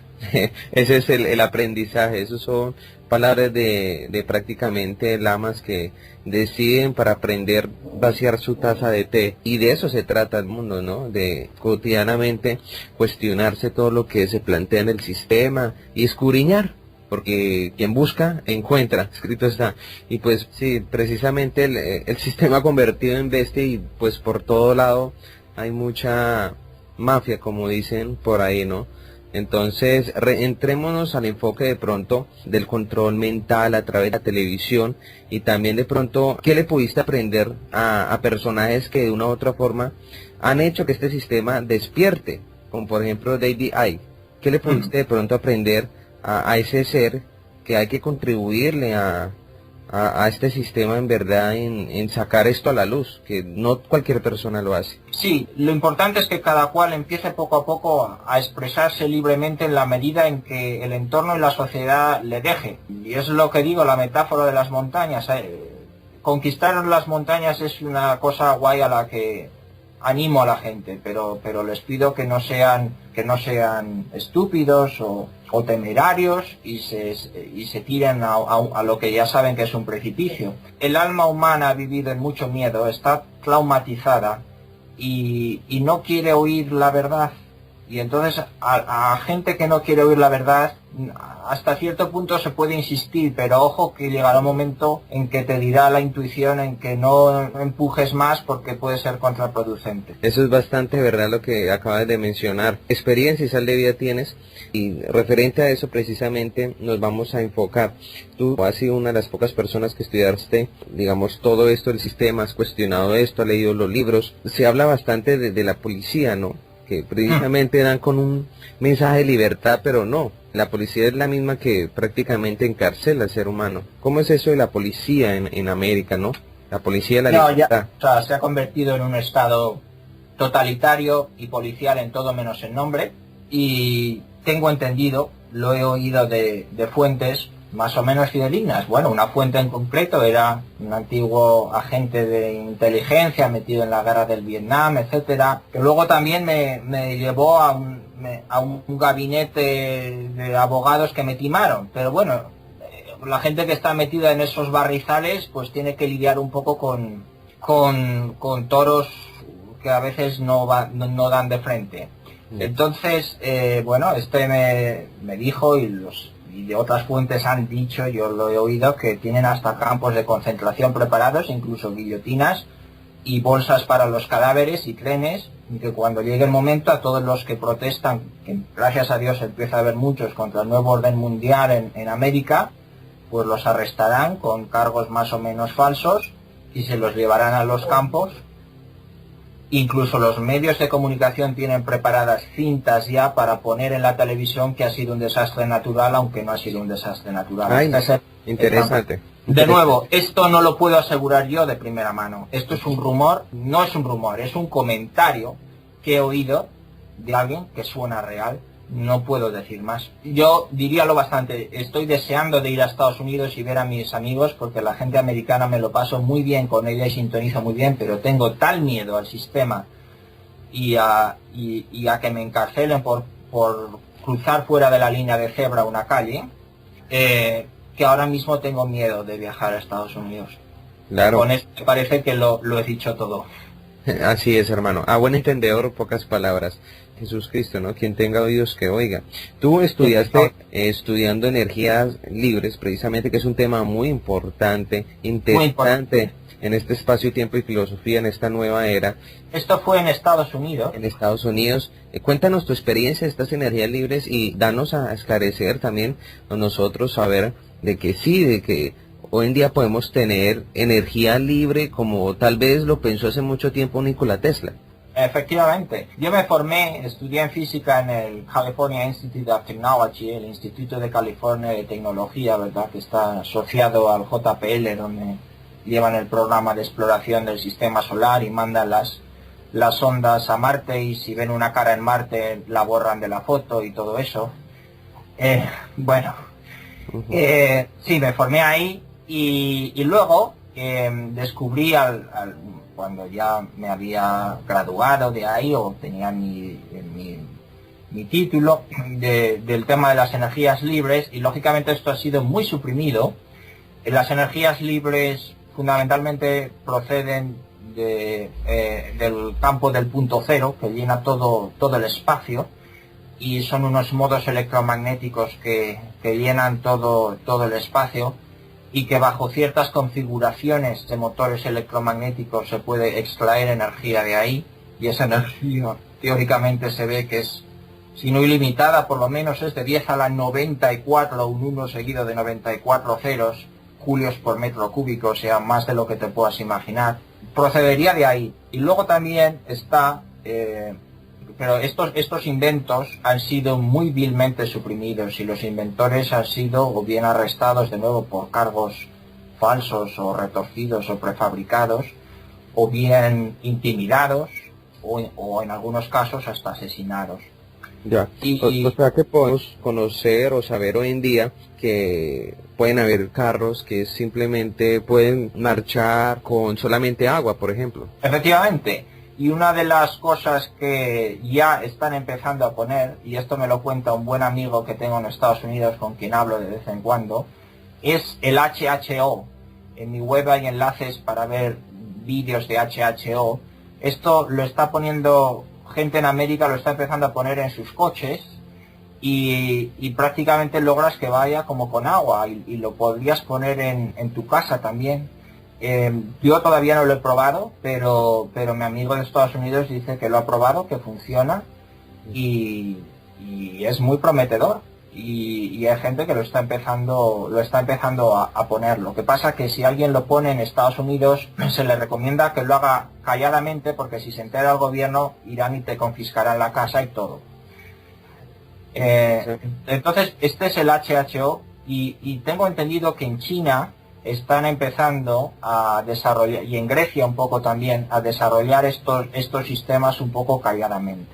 Ese es el aprendizaje. Esos son palabras de prácticamente lamas que deciden para aprender vaciar su taza de té. Y de eso se trata el mundo, ¿no? De cotidianamente cuestionarse todo lo que se plantea en el sistema y escudriñar. Porque quien busca, encuentra, escrito está. Y pues sí, precisamente el sistema convertido en bestia y pues por todo lado hay mucha mafia, como dicen por ahí, ¿no? Entonces, entrémonos al enfoque de pronto del control mental a través de la televisión y también de pronto, ¿qué le pudiste aprender a personajes que de una u otra forma han hecho que este sistema despierte? Como por ejemplo David Icke. ¿Qué le pudiste de pronto aprender a ese ser que hay que contribuirle a a este sistema en verdad en sacar esto a la luz, que no cualquier persona lo hace. Sí, lo importante es que cada cual empiece poco a poco a expresarse libremente en la medida en que el entorno y la sociedad le deje. Y es lo que digo, la metáfora de las montañas. Conquistar las montañas es una cosa guay a la que animo a la gente, pero les pido que no sean estúpidos o temerarios y se tiren a lo que ya saben que es un precipicio. El alma humana ha vivido en mucho miedo, está traumatizada y no quiere oír la verdad. Y entonces a gente que no quiere oír la verdad, hasta cierto punto se puede insistir, pero ojo que llegará un momento en que te dirá la intuición en que no empujes más porque puede ser contraproducente. Eso es bastante verdad lo que acabas de mencionar. Experiencia y sal de vida tienes, y referente a eso precisamente nos vamos a enfocar. Tú has sido una de las pocas personas que estudiaste, digamos, todo esto del sistema, has cuestionado esto, has leído los libros. Se habla bastante de la policía, ¿no? Que precisamente dan con un mensaje de libertad, pero no. La policía es la misma que prácticamente encarcela al ser humano. ¿Cómo es eso de la policía en América, no? La policía de la libertad. O sea, se ha convertido en un estado totalitario y policial en todo menos en nombre. Y tengo entendido, lo he oído de fuentes más o menos fidedignas. Bueno, una fuente en concreto era un antiguo agente de inteligencia metido en la guerra del Vietnam, etcétera, que luego también me llevó a un gabinete de abogados que me timaron. Pero bueno, la gente que está metida en esos barrizales pues tiene que lidiar un poco con toros que a veces no dan de frente. Entonces, bueno, me dijo y de otras fuentes han dicho, yo lo he oído, que tienen hasta campos de concentración preparados, incluso guillotinas y bolsas para los cadáveres y trenes, y que cuando llegue el momento a todos los que protestan, que gracias a Dios empieza a haber muchos contra el nuevo orden mundial en América, pues los arrestarán con cargos más o menos falsos y se los llevarán a los campos. Incluso los medios de comunicación tienen preparadas cintas ya para poner en la televisión que ha sido un desastre natural, aunque no ha sido un desastre natural. Ay, interesante. De nuevo, esto no lo puedo asegurar yo de primera mano. Esto es un rumor, no es un rumor, es un comentario que he oído de alguien que suena real. No puedo decir más. Yo diría lo bastante. Estoy deseando de ir a Estados Unidos y ver a mis amigos, porque la gente americana me lo paso muy bien con ella y sintonizo muy bien, pero tengo tal miedo al sistema y a que me encarcelen por cruzar fuera de la línea de cebra una calle, que ahora mismo tengo miedo de viajar a Estados Unidos. Claro. Con esto parece que lo he dicho todo. Así es, hermano. A buen entendedor, pocas palabras. Jesús Cristo, ¿no? Quien tenga oídos que oiga. Tú estudiaste estudiando energías libres, precisamente, que es un tema muy importante, interesante en este espacio, tiempo y filosofía, en esta nueva era. Esto fue en Estados Unidos. En Estados Unidos. Cuéntanos tu experiencia de estas energías libres y danos a esclarecer también a nosotros, saber de que sí, de que hoy en día podemos tener energía libre como tal vez lo pensó hace mucho tiempo Nikola Tesla. Efectivamente. Yo me formé, estudié en física en el California Institute of Technology, el Instituto de California de Tecnología, ¿verdad? Que está asociado al JPL, donde llevan el programa de exploración del sistema solar y mandan las ondas a Marte, y si ven una cara en Marte la borran de la foto y todo eso. Sí, me formé ahí y luego descubrí cuando ya me había graduado de ahí o tenía mi título del tema de las energías libres, y lógicamente esto ha sido muy suprimido. Las energías libres fundamentalmente proceden del campo del punto cero, que llena todo el espacio, y son unos modos electromagnéticos que llenan todo el espacio, y que bajo ciertas configuraciones de motores electromagnéticos se puede extraer energía de ahí, y esa energía teóricamente se ve que es, si no ilimitada, por lo menos es de 10 a la 94, un 1 seguido de 94 ceros, julios por metro cúbico, o sea, más de lo que te puedas imaginar. Procedería de ahí. Y luego también está... pero estos inventos han sido muy vilmente suprimidos, y los inventores han sido o bien arrestados de nuevo por cargos falsos o retorcidos o prefabricados, o bien intimidados, o en algunos casos hasta asesinados. Ya, o sea que podemos conocer o saber hoy en día que pueden haber carros que simplemente pueden marchar con solamente agua, por ejemplo. Efectivamente, y una de las cosas que ya están empezando a poner, y esto me lo cuenta un buen amigo que tengo en Estados Unidos con quien hablo de vez en cuando, es el HHO. En mi web hay enlaces para ver vídeos de HHO. Esto lo está poniendo gente en América, lo está empezando a poner en sus coches y prácticamente logras que vaya como con agua y lo podrías poner en tu casa también. Yo todavía no lo he probado, pero mi amigo de Estados Unidos dice que lo ha probado, que funciona y es muy prometedor. Y hay gente que lo está empezando a poner. Lo que pasa que si alguien lo pone en Estados Unidos se le recomienda que lo haga calladamente, porque si se entera el gobierno irán y te confiscarán la casa y todo. Entonces este es el HHO y tengo entendido que en China están empezando a desarrollar, y en Grecia un poco también, a desarrollar estos sistemas un poco calladamente.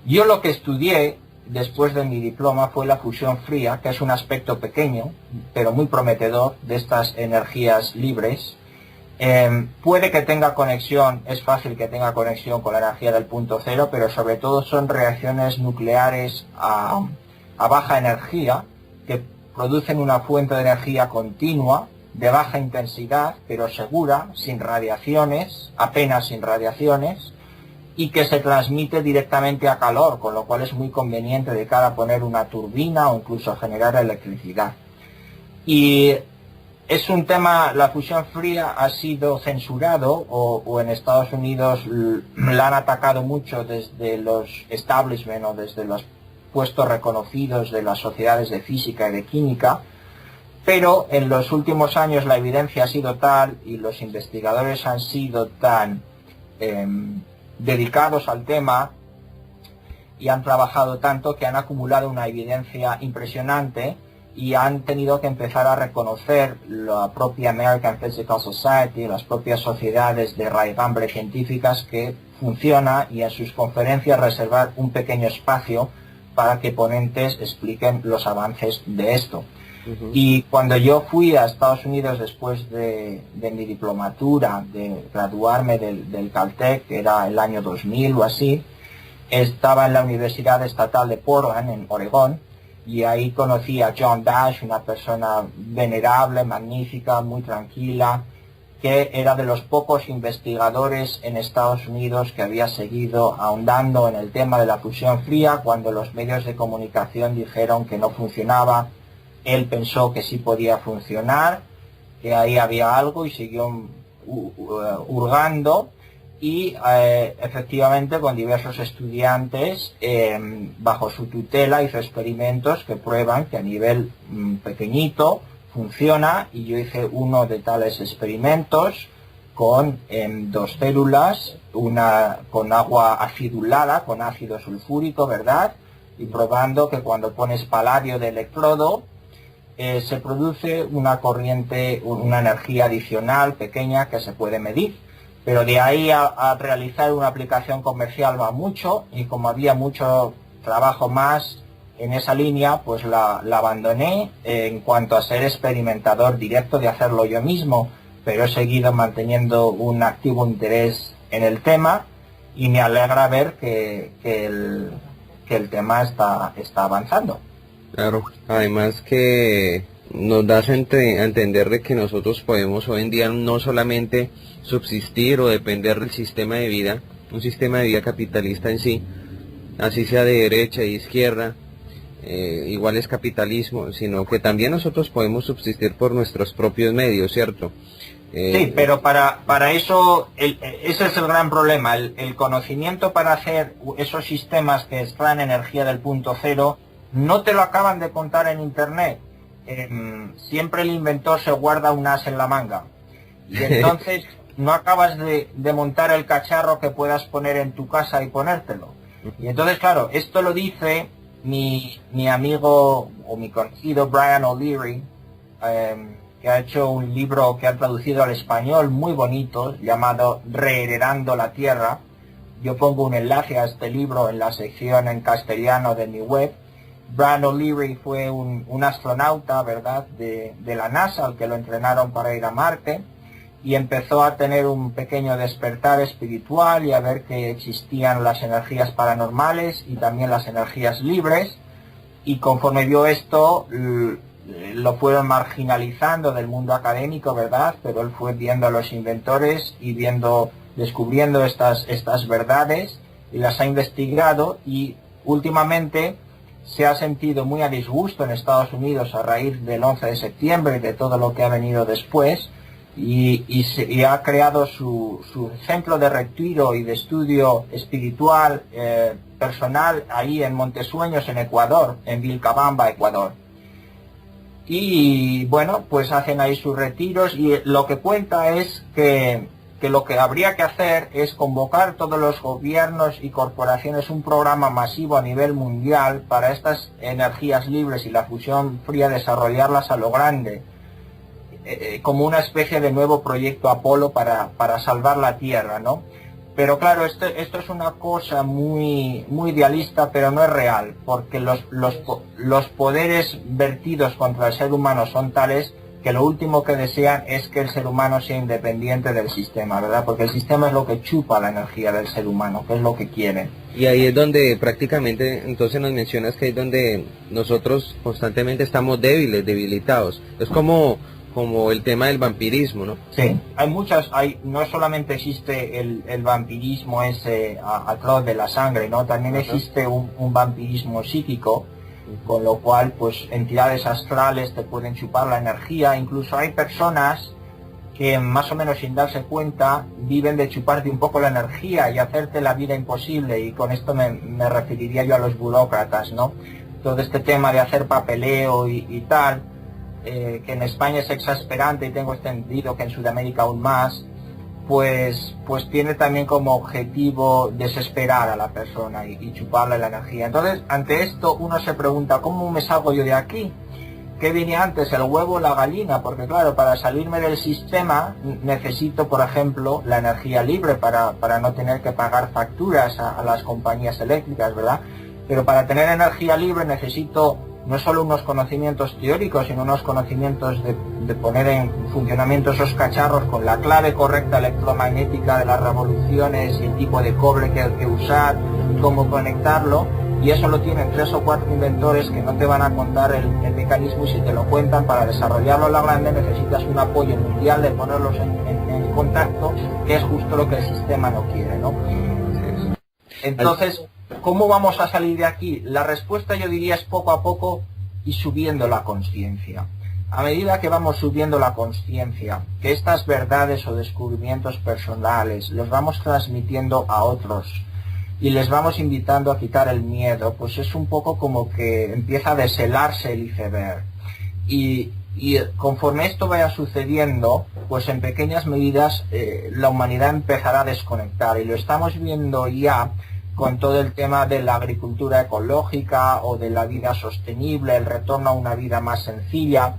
Yo lo que estudié después de mi diploma fue la fusión fría, que es un aspecto pequeño, pero muy prometedor de estas energías libres. Puede que tenga conexión, es fácil que tenga conexión con la energía del punto cero, pero sobre todo son reacciones nucleares a baja energía, que producen una fuente de energía continua, de baja intensidad, pero segura, sin radiaciones, apenas sin radiaciones, y que se transmite directamente a calor, con lo cual es muy conveniente de cara a poner una turbina o incluso generar electricidad. Y es un tema, la fusión fría ha sido censurado o en Estados Unidos la han atacado mucho desde los establishment o desde los puestos reconocidos de las sociedades de física y de química, pero en los últimos años la evidencia ha sido tal y los investigadores han sido tan dedicados al tema y han trabajado tanto que han acumulado una evidencia impresionante y han tenido que empezar a reconocer la propia American Physical Society, las propias sociedades de raigambre científicas, que funciona, y en sus conferencias reservar un pequeño espacio para que ponentes expliquen los avances de esto. Y cuando yo fui a Estados Unidos después de mi diplomatura, de graduarme del Caltech, que era el año 2000 o así, estaba en la Universidad Estatal de Portland, en Oregón, y ahí conocí a John Dash, una persona venerable, magnífica, muy tranquila, que era de los pocos investigadores en Estados Unidos que había seguido ahondando en el tema de la fusión fría. Cuando los medios de comunicación dijeron que no funcionaba, él pensó que sí podía funcionar, que ahí había algo, y siguió hurgando y efectivamente con diversos estudiantes bajo su tutela hizo experimentos que prueban que a nivel pequeñito funciona, y yo hice uno de tales experimentos con 2 células, una con agua acidulada, con ácido sulfúrico, ¿verdad? Y probando que cuando pones paladio de electrodo se produce una corriente, una energía adicional pequeña que se puede medir. Pero de ahí a realizar una aplicación comercial va mucho, y como había mucho trabajo más en esa línea, pues la abandoné en cuanto a ser experimentador directo, de hacerlo yo mismo, pero he seguido manteniendo un activo interés en el tema, y me alegra ver que el tema está avanzando. Claro, además que nos das a entender de que nosotros podemos hoy en día no solamente subsistir o depender del sistema de vida, un sistema de vida capitalista en sí, así sea de derecha e izquierda, igual es capitalismo, sino que también nosotros podemos subsistir por nuestros propios medios, ¿cierto? Sí, pero para eso, ese es el gran problema, el conocimiento para hacer esos sistemas que extraen energía del punto cero, no te lo acaban de contar en internet. Siempre el inventor se guarda un as en la manga, y entonces no acabas de montar el cacharro que puedas poner en tu casa y ponértelo. Y entonces, claro, esto lo dice mi amigo o mi conocido Brian O'Leary, que ha hecho un libro que ha traducido al español muy bonito, llamado Reheredando la Tierra. Yo pongo un enlace a este libro en la sección en castellano de mi web. Brian O'Leary fue un astronauta, ¿verdad?, de la NASA, al que lo entrenaron para ir a Marte, y empezó a tener un pequeño despertar espiritual y a ver que existían las energías paranormales y también las energías libres, y conforme vio esto lo fueron marginalizando del mundo académico, ¿verdad?, pero él fue viendo a los inventores y descubriendo estas verdades y las ha investigado, y últimamente se ha sentido muy a disgusto en Estados Unidos a raíz del 11 de septiembre y de todo lo que ha venido después, y ha creado su centro de retiro y de estudio espiritual personal ahí en Montesueños, en Ecuador, en Vilcabamba, Ecuador. Y bueno, pues hacen ahí sus retiros, y lo que cuenta es que lo que habría que hacer es convocar todos los gobiernos y corporaciones un programa masivo a nivel mundial para estas energías libres y la fusión fría, desarrollarlas a lo grande, como una especie de nuevo proyecto Apolo para salvar la Tierra, ¿no? Pero claro, esto es una cosa muy idealista, pero no es real, porque los poderes vertidos contra el ser humano son tales que lo último que desean es que el ser humano sea independiente del sistema, ¿verdad? Porque el sistema es lo que chupa la energía del ser humano, que es lo que quiere. Y ahí es donde prácticamente, entonces nos mencionas que es donde nosotros constantemente estamos debilitados. Es como el tema del vampirismo, ¿no? Sí, no solamente existe el vampirismo ese atroz de la sangre, ¿no? También existe un vampirismo psíquico, con lo cual pues entidades astrales te pueden chupar la energía. Incluso hay personas que más o menos sin darse cuenta viven de chuparte un poco la energía y hacerte la vida imposible, y con esto me referiría yo a los burócratas, ¿no? Todo este tema de hacer papeleo y tal, que en España es exasperante y tengo entendido que en Sudamérica aún más, pues tiene también como objetivo desesperar a la persona y chuparle la energía. Entonces, ante esto uno se pregunta, ¿cómo me salgo yo de aquí? ¿Qué viene antes, el huevo o la gallina? Porque claro, para salirme del sistema necesito, por ejemplo, la energía libre para no tener que pagar facturas a las compañías eléctricas, ¿verdad? Pero para tener energía libre necesito no solo unos conocimientos teóricos, sino unos conocimientos de poner en funcionamiento esos cacharros con la clave correcta electromagnética de las revoluciones y el tipo de cobre que hay que usar y cómo conectarlo, y eso lo tienen 3 o 4 inventores que no te van a contar el mecanismo, y si te lo cuentan, para desarrollarlo a la grande necesitas un apoyo mundial de ponerlos en contacto, que es justo lo que el sistema no quiere, ¿no? Entonces, ¿cómo vamos a salir de aquí? La respuesta, yo diría, es poco a poco y subiendo la conciencia. A medida que vamos subiendo la conciencia, que estas verdades o descubrimientos personales los vamos transmitiendo a otros y les vamos invitando a quitar el miedo, pues es un poco como que empieza a deshelarse el iceberg. Y conforme esto vaya sucediendo, pues en pequeñas medidas la humanidad empezará a desconectar, y lo estamos viendo ya con todo el tema de la agricultura ecológica o de la vida sostenible, el retorno a una vida más sencilla,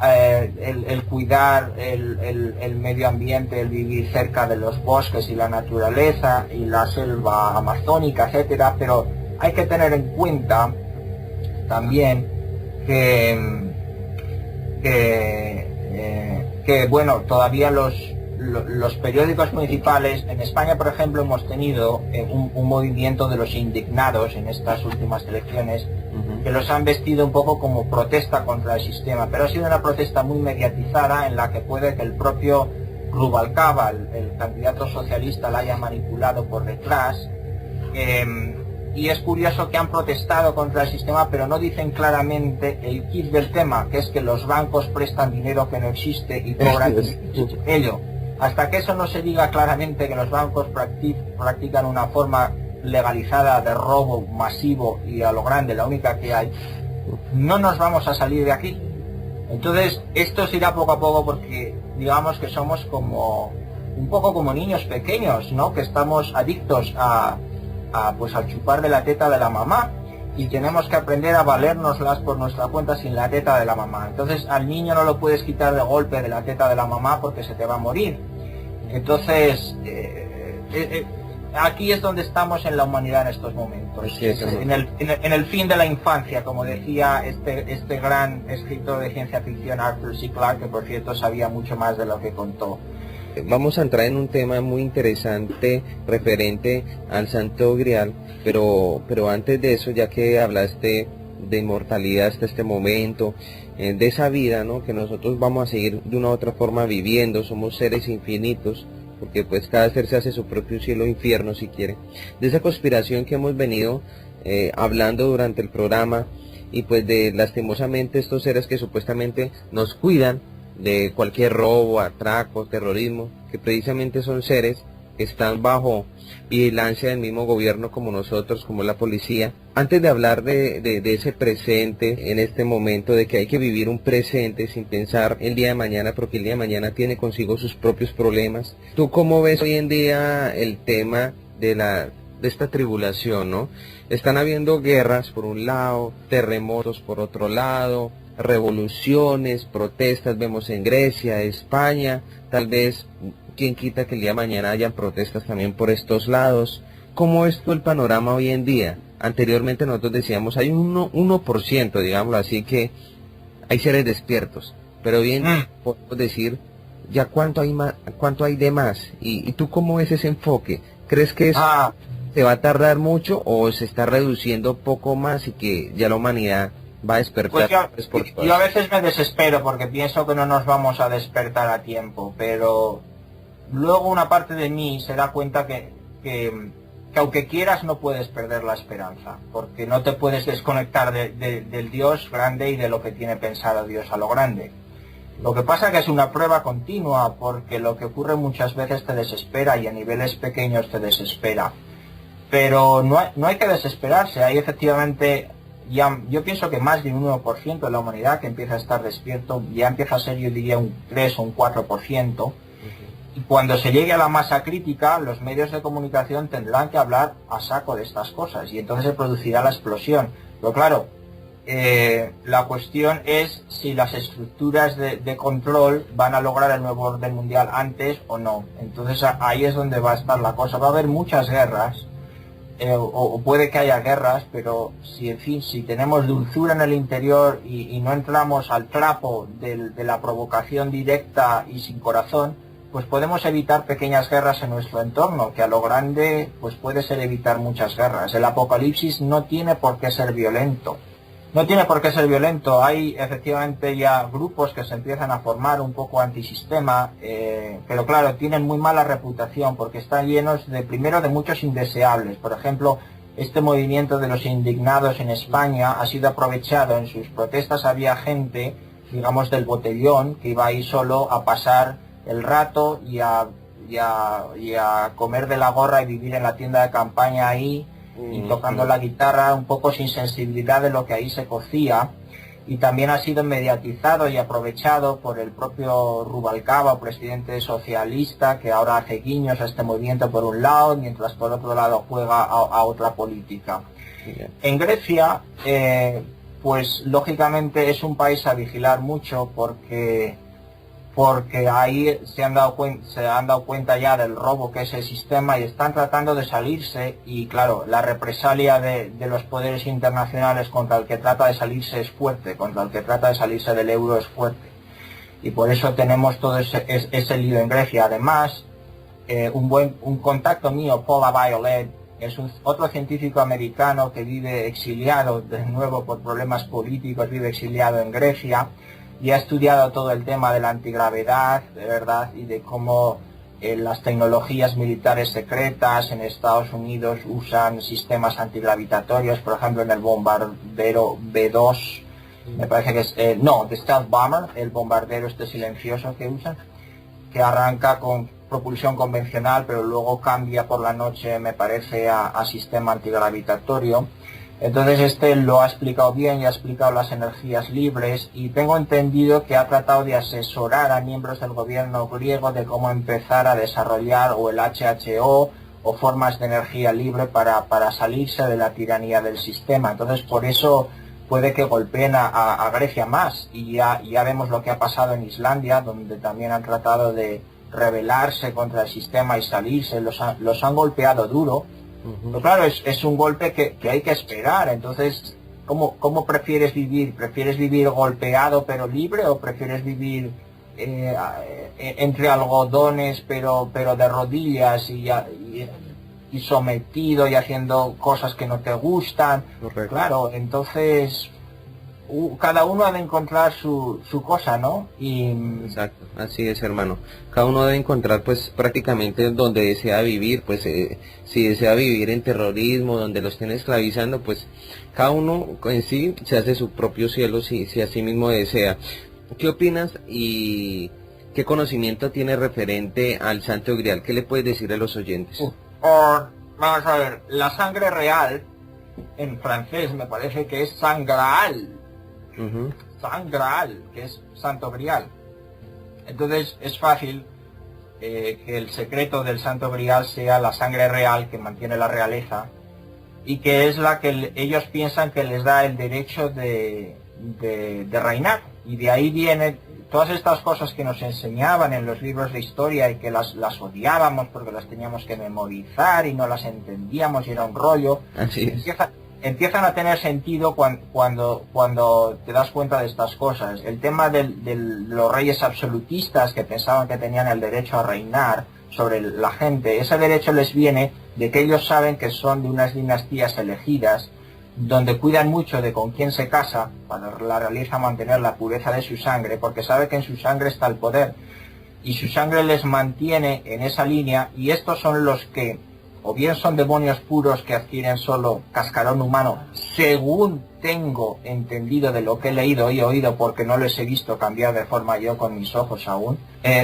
el cuidar el medio ambiente, el vivir cerca de los bosques y la naturaleza y la selva amazónica, etcétera. Pero hay que tener en cuenta también que bueno, todavía los periódicos municipales en España, por ejemplo, hemos tenido un movimiento de los indignados en estas últimas elecciones, que los han vestido un poco como protesta contra el sistema, pero ha sido una protesta muy mediatizada, en la que puede que el propio Rubalcaba, el candidato socialista, la haya manipulado por detrás. Y es curioso que han protestado contra el sistema, pero no dicen claramente el kit del tema, que es que los bancos prestan dinero que no existe y cobran ello. Hasta que eso no se diga claramente, que los bancos practican una forma legalizada de robo masivo y a lo grande, la única que hay, no nos vamos a salir de aquí. Entonces esto se irá poco a poco, porque digamos que somos un poco como niños pequeños, ¿no? Que estamos adictos a chupar de la teta de la mamá, y tenemos que aprender a valérnoslas por nuestra cuenta sin la teta de la mamá. Entonces al niño no lo puedes quitar de golpe de la teta de la mamá porque se te va a morir. Entonces aquí es donde estamos en la humanidad en estos momentos, sí, en el fin de la infancia, como decía este gran escritor de ciencia ficción Arthur C. Clarke, que por cierto sabía mucho más de lo que contó. Vamos a entrar en un tema muy interesante referente al Santo Grial, pero antes de eso, ya que hablaste de inmortalidad hasta este momento, de esa vida, ¿no?, que nosotros vamos a seguir de una u otra forma viviendo, somos seres infinitos, porque pues cada ser se hace su propio cielo o infierno si quiere, de esa conspiración que hemos venido hablando durante el programa, y pues de lastimosamente estos seres que supuestamente nos cuidan de cualquier robo, atraco, terrorismo, que precisamente son seres que están bajo vigilancia del mismo gobierno como nosotros, como la policía. Antes de hablar de ese presente, en este momento, de que hay que vivir un presente sin pensar el día de mañana, porque el día de mañana tiene consigo sus propios problemas. ¿Tú cómo ves hoy en día el tema de esta tribulación, no? Están habiendo guerras por un lado, terremotos por otro lado, revoluciones, protestas, vemos en Grecia, España, tal vez, quién quita que el día de mañana hayan protestas también por estos lados. ¿Cómo es todo el panorama hoy en día? Anteriormente nosotros decíamos, hay un 1%, digámoslo así, que hay seres despiertos, pero bien podemos decir, ya cuánto hay de más, y tú cómo ves ese enfoque. ¿Crees que se va a tardar mucho o se está reduciendo poco más y que ya la humanidad va a despertar? Pues yo a veces me desespero porque pienso que no nos vamos a despertar a tiempo, pero luego una parte de mí se da cuenta que aunque quieras no puedes perder la esperanza, porque no te puedes desconectar del Dios grande y de lo que tiene pensado Dios a lo grande. Lo que pasa es que es una prueba continua, porque lo que ocurre muchas veces te desespera y a niveles pequeños te desespera. Pero no hay que desesperarse, hay efectivamente, yo pienso que más de un 1% de la humanidad que empieza a estar despierto, ya empieza a ser, yo diría, un 3 o un 4%. Y cuando se llegue a la masa crítica, los medios de comunicación tendrán que hablar a saco de estas cosas y entonces se producirá la explosión. Pero claro, la cuestión es si las estructuras de control van a lograr el nuevo orden mundial antes o no. Entonces ahí es donde va a estar la cosa. Va a haber muchas guerras, o puede que haya guerras, pero si tenemos dulzura en el interior y no entramos al trapo de la provocación directa y sin corazón, pues podemos evitar pequeñas guerras en nuestro entorno, que a lo grande pues puede ser evitar muchas guerras. El apocalipsis no tiene por qué ser violento. No tiene por qué ser violento. Hay efectivamente ya grupos que se empiezan a formar un poco antisistema, pero claro, tienen muy mala reputación porque están llenos primero de muchos indeseables. Por ejemplo, este movimiento de los indignados en España ha sido aprovechado. En sus protestas había gente, digamos, del botellón, que iba ahí solo a pasar el rato y a comer de la gorra y vivir en la tienda de campaña ahí, y tocando la guitarra, un poco sin sensibilidad de lo que ahí se cocía. Y también ha sido mediatizado y aprovechado por el propio Rubalcaba, presidente socialista, que ahora hace guiños a este movimiento por un lado, mientras por otro lado juega a otra política. En Grecia, pues lógicamente es un país a vigilar mucho porque ahí se han dado cuenta ya del robo que es el sistema y están tratando de salirse, y claro, la represalia de los poderes internacionales contra el que trata de salirse es fuerte, contra el que trata de salirse del euro es fuerte, y por eso tenemos todo ese lío en Grecia. Además, un contacto mío, Paula Violet, es otro científico americano que vive exiliado, de nuevo por problemas políticos, vive exiliado en Grecia, y ha estudiado todo el tema de la antigravedad, de verdad, y de cómo las tecnologías militares secretas en Estados Unidos usan sistemas antigravitatorios, por ejemplo en el bombardero B-2, me parece que es, the Stealth Bomber, el bombardero este silencioso que usan, que arranca con propulsión convencional, pero luego cambia por la noche, me parece, a sistema antigravitatorio. Entonces este lo ha explicado bien y ha explicado las energías libres, y tengo entendido que ha tratado de asesorar a miembros del gobierno griego de cómo empezar a desarrollar o el HHO o formas de energía libre para salirse de la tiranía del sistema. Entonces, por eso puede que golpeen a Grecia más, y ya vemos lo que ha pasado en Islandia, donde también han tratado de rebelarse contra el sistema y salirse, los han golpeado duro. Pero claro, es un golpe que hay que esperar. Entonces, ¿cómo prefieres vivir? ¿Prefieres vivir golpeado pero libre, o prefieres vivir entre algodones pero de rodillas y sometido y haciendo cosas que no te gustan? Correcto. Claro, entonces cada uno ha de encontrar su cosa, ¿no? Exacto, así es, hermano. Cada uno debe encontrar pues prácticamente donde desea vivir. Pues si desea vivir en terrorismo, donde lo estén esclavizando, pues cada uno en sí se hace su propio cielo si así mismo desea. ¿Qué opinas y qué conocimiento tiene referente al Santo Grial? ¿Qué le puedes decir a los oyentes? Vamos a ver, la sangre real, en francés me parece que es Sangraal. Sangraal, que es Santo Grial. Entonces es fácil que el secreto del Santo Grial sea la sangre real que mantiene la realeza, y que es la que ellos piensan que les da el derecho de reinar. Y de ahí vienen todas estas cosas que nos enseñaban en los libros de historia y que las odiábamos porque las teníamos que memorizar y no las entendíamos y era un rollo. Así es. Empiezan a tener sentido cuando te das cuenta de estas cosas. El tema de los reyes absolutistas que pensaban que tenían el derecho a reinar sobre la gente, ese derecho les viene de que ellos saben que son de unas dinastías elegidas, donde cuidan mucho de con quién se casa, para la realeza mantener la pureza de su sangre, porque sabe que en su sangre está el poder, y su sangre les mantiene en esa línea, y estos son los que o bien son demonios puros que adquieren solo cascarón humano, según tengo entendido de lo que he leído y oído, porque no les he visto cambiar de forma yo con mis ojos aún,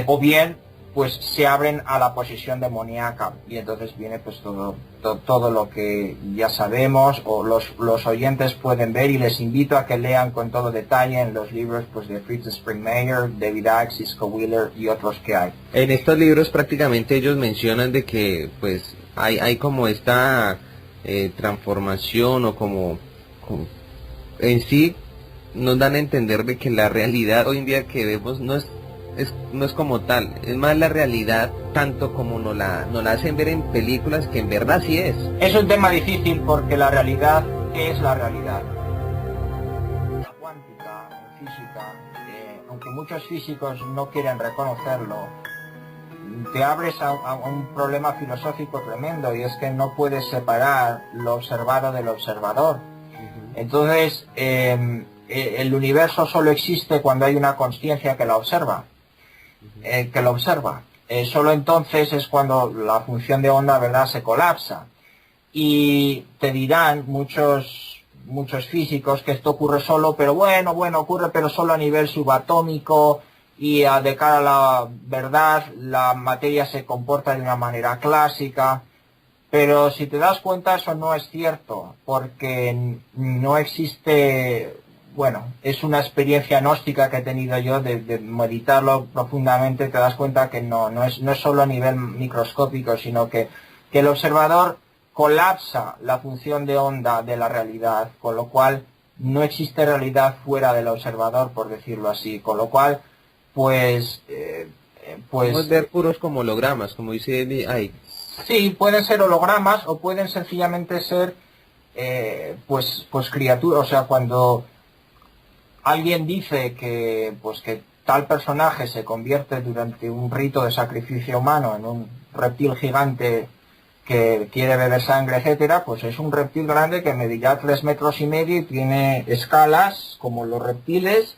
o bien pues se abren a la posesión demoníaca, y entonces viene pues todo lo que ya sabemos, o los oyentes pueden ver, y les invito a que lean con todo detalle en los libros pues de Fritz Springmeier, David Icke, Cisco Wheeler y otros que hay. En estos libros prácticamente ellos mencionan de que pues hay como esta transformación, o como en sí nos dan a entender de que la realidad hoy en día que vemos no es como tal, es más la realidad tanto como nos la hacen ver en películas, que en verdad sí es. Es un tema difícil porque la realidad, ¿qué es la realidad? La cuántica, en física, aunque muchos físicos no quieren reconocerlo, te abres a un problema filosófico tremendo, y es que no puedes separar lo observado del observador. Entonces, el universo solo existe cuando hay una consciencia que la observa. Solo entonces es cuando la función de onda, ¿verdad?, se colapsa. Y te dirán muchos físicos que esto ocurre solo, pero bueno, ocurre pero solo a nivel subatómico, y de cara a la verdad la materia se comporta de una manera clásica. Pero si te das cuenta, eso no es cierto, porque no existe. Bueno, es una experiencia gnóstica que he tenido yo de meditarlo profundamente. Te das cuenta que no es solo a nivel microscópico, sino que el observador colapsa la función de onda de la realidad, con lo cual no existe realidad fuera del observador, por decirlo así, con lo cual pues podemos ver puros como hologramas, como dice Icke. Sí, pueden ser hologramas o pueden sencillamente ser pues criaturas. O sea, cuando alguien dice que tal personaje se convierte durante un rito de sacrificio humano en un reptil gigante que quiere beber sangre, etcétera, pues es un reptil grande que medirá 3,5 metros y tiene escalas como los reptiles.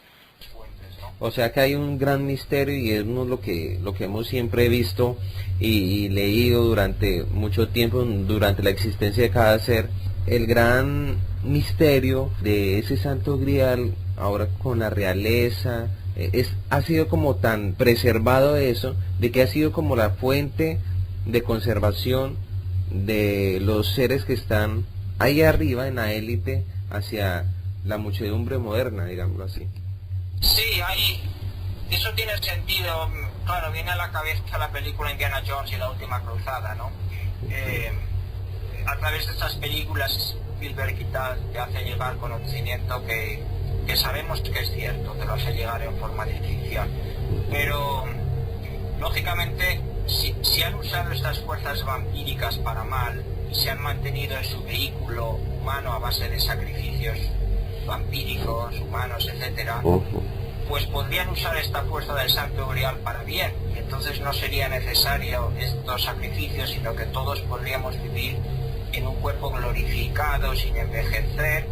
O sea que hay un gran misterio, y es lo que hemos siempre visto y leído durante mucho tiempo, durante la existencia de cada ser, el gran misterio de ese Santo Grial, ahora con la realeza, ha sido como tan preservado eso, de que ha sido como la fuente de conservación de los seres que están ahí arriba en la élite hacia la muchedumbre moderna, digámoslo así. Sí, eso tiene sentido. Claro, viene a la cabeza la película Indiana Jones y la última cruzada, ¿no? A través de estas películas Spielberg y tal te hace llegar conocimiento que sabemos que es cierto, te lo hace llegar en forma de ficción, pero lógicamente si han usado estas fuerzas vampíricas para mal y se han mantenido en su vehículo humano a base de sacrificios vampíricos, humanos, etcétera, pues podrían usar esta fuerza del Santo Grial para bien, y entonces no sería necesario estos sacrificios, sino que todos podríamos vivir en un cuerpo glorificado, sin envejecer.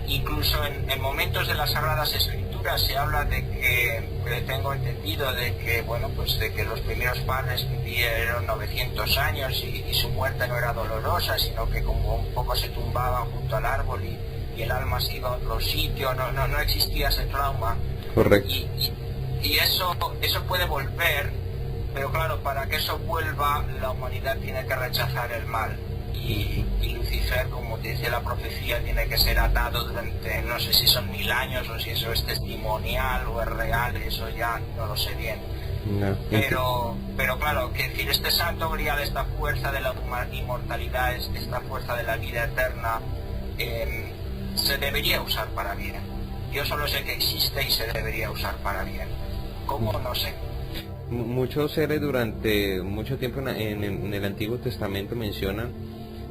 Incluso en momentos de las Sagradas Escrituras se habla de que, tengo entendido, de que, bueno, pues de que los primeros padres vivieron 900 años y su muerte no era dolorosa, sino que como un poco se tumbaban junto al árbol y el alma se iba a otro sitio, no existía ese trauma. Correcto. Y eso puede volver, pero claro, para que eso vuelva, la humanidad tiene que rechazar el mal. Y Lucifer, como dice la profecía, tiene que ser atado durante, no sé si son 1000 años o si eso es testimonial o es real, eso ya no lo sé bien. No. Pero claro, que decir, este Santo Grial, esta fuerza de la inmortalidad, esta fuerza de la vida eterna, se debería usar para bien. Yo solo sé que existe y se debería usar para bien. ¿Cómo? No sé. Muchos seres durante mucho tiempo en el Antiguo Testamento mencionan,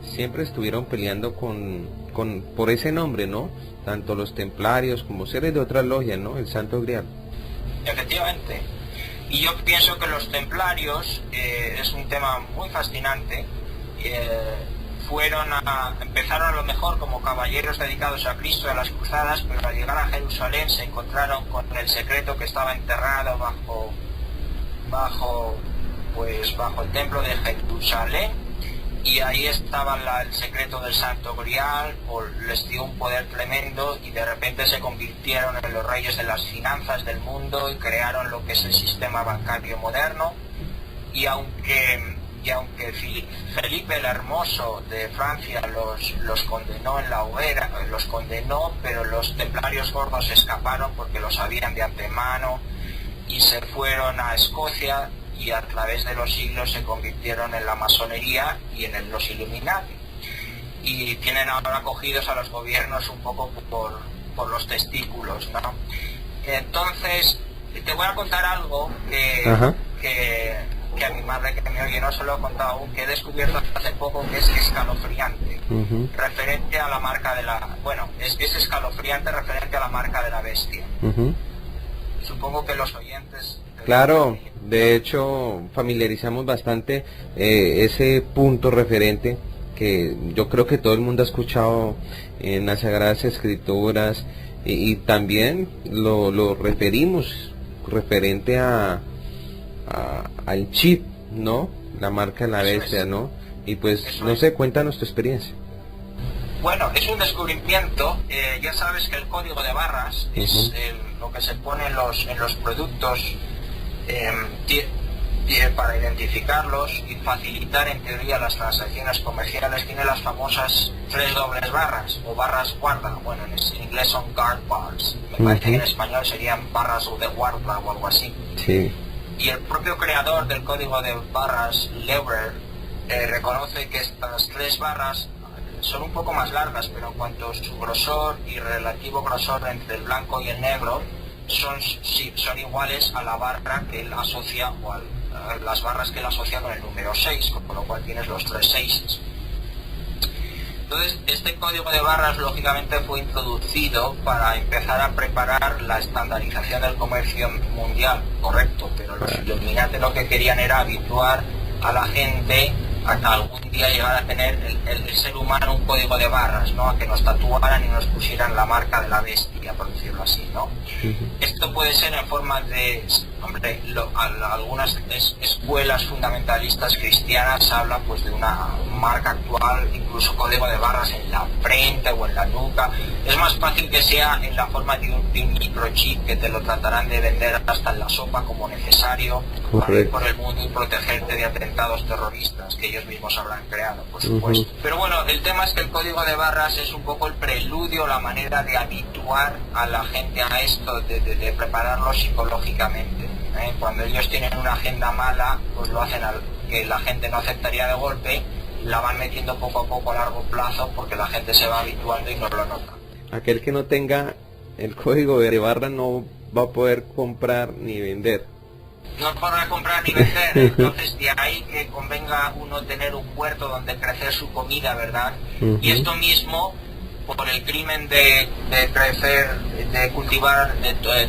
siempre estuvieron peleando por ese nombre, ¿no? Tanto los templarios como seres de otras logias, ¿no? El Santo Grial. Efectivamente. Y yo pienso que los templarios es un tema muy fascinante. Empezaron a lo mejor como caballeros dedicados a Cristo a las cruzadas, pero al llegar a Jerusalén se encontraron con el secreto que estaba enterrado bajo el templo de Jerusalén, y ahí estaba el secreto del Santo Grial. Les dio un poder tremendo y de repente se convirtieron en los reyes de las finanzas del mundo y crearon lo que es el sistema bancario moderno. Y aunque Felipe el Hermoso de Francia los condenó en la hoguera, pero los templarios gordos escaparon porque lo sabían de antemano y se fueron a Escocia, y a través de los siglos se convirtieron en la masonería y en los Illuminati. Y tienen ahora cogidos a los gobiernos un poco por los testículos, ¿no? Entonces, te voy a contar algo que a mi madre, que me oye, no se lo he contado aún, que he descubierto hace poco, que es escalofriante, referente a la marca de la... Bueno, es escalofriante referente a la marca de la bestia. Supongo que los oyentes... Claro, de hecho familiarizamos bastante ese punto referente que yo creo que todo el mundo ha escuchado en las Sagradas Escrituras, y también lo referimos referente al chip, ¿no? La marca de la bestia, ¿no? Y pues, no sé, cuéntanos tu experiencia. Bueno, es un descubrimiento. Ya sabes que el código de barras es lo que se pone en los productos para identificarlos y facilitar en teoría las transacciones comerciales. Tiene las famosas 3 dobles barras o barras guarda. Bueno, en inglés son guard bars. Me parece que en español serían barras de guarda o algo así. Sí. Y el propio creador del código de barras, Leurer, reconoce que estas 3 barras son un poco más largas, pero en cuanto a su grosor y relativo grosor entre el blanco y el negro, son iguales a la barra que él asocia, o a las barras que él asocia con el número 6, con lo cual tienes los 3 seises. Entonces, este código de barras lógicamente fue introducido para empezar a preparar la estandarización del comercio mundial, correcto, pero los Illuminati lo que querían era habituar a la gente a que algún día llegara a tener el ser humano un código de barras, ¿no? A que nos tatuaran y nos pusieran la marca de la bestia, por decirlo así, ¿no? Esto puede ser en forma de... Hombre, algunas escuelas fundamentalistas cristianas hablan pues de una marca actual, incluso código de barras en la frente o en la nuca. Es más fácil que sea en la forma de un microchip, que te lo tratarán de vender hasta en la sopa como necesario para ir por el mundo y protegerte de atentados terroristas que ellos mismos habrán creado, por supuesto. Pero bueno, el tema es que el código de barras es un poco el preludio, la manera de habituar a la gente a esto, de prepararlo psicológicamente. Cuando ellos tienen una agenda mala, pues lo hacen que la gente no aceptaría de golpe, la van metiendo poco a poco a largo plazo porque la gente se va habituando y no lo nota. Aquel que no tenga el código de barra no va a poder comprar ni vender. No podrá comprar ni vender, entonces de ahí que convenga uno tener un huerto donde crecer su comida, ¿verdad? Y esto mismo, por el crimen de crecer, de cultivar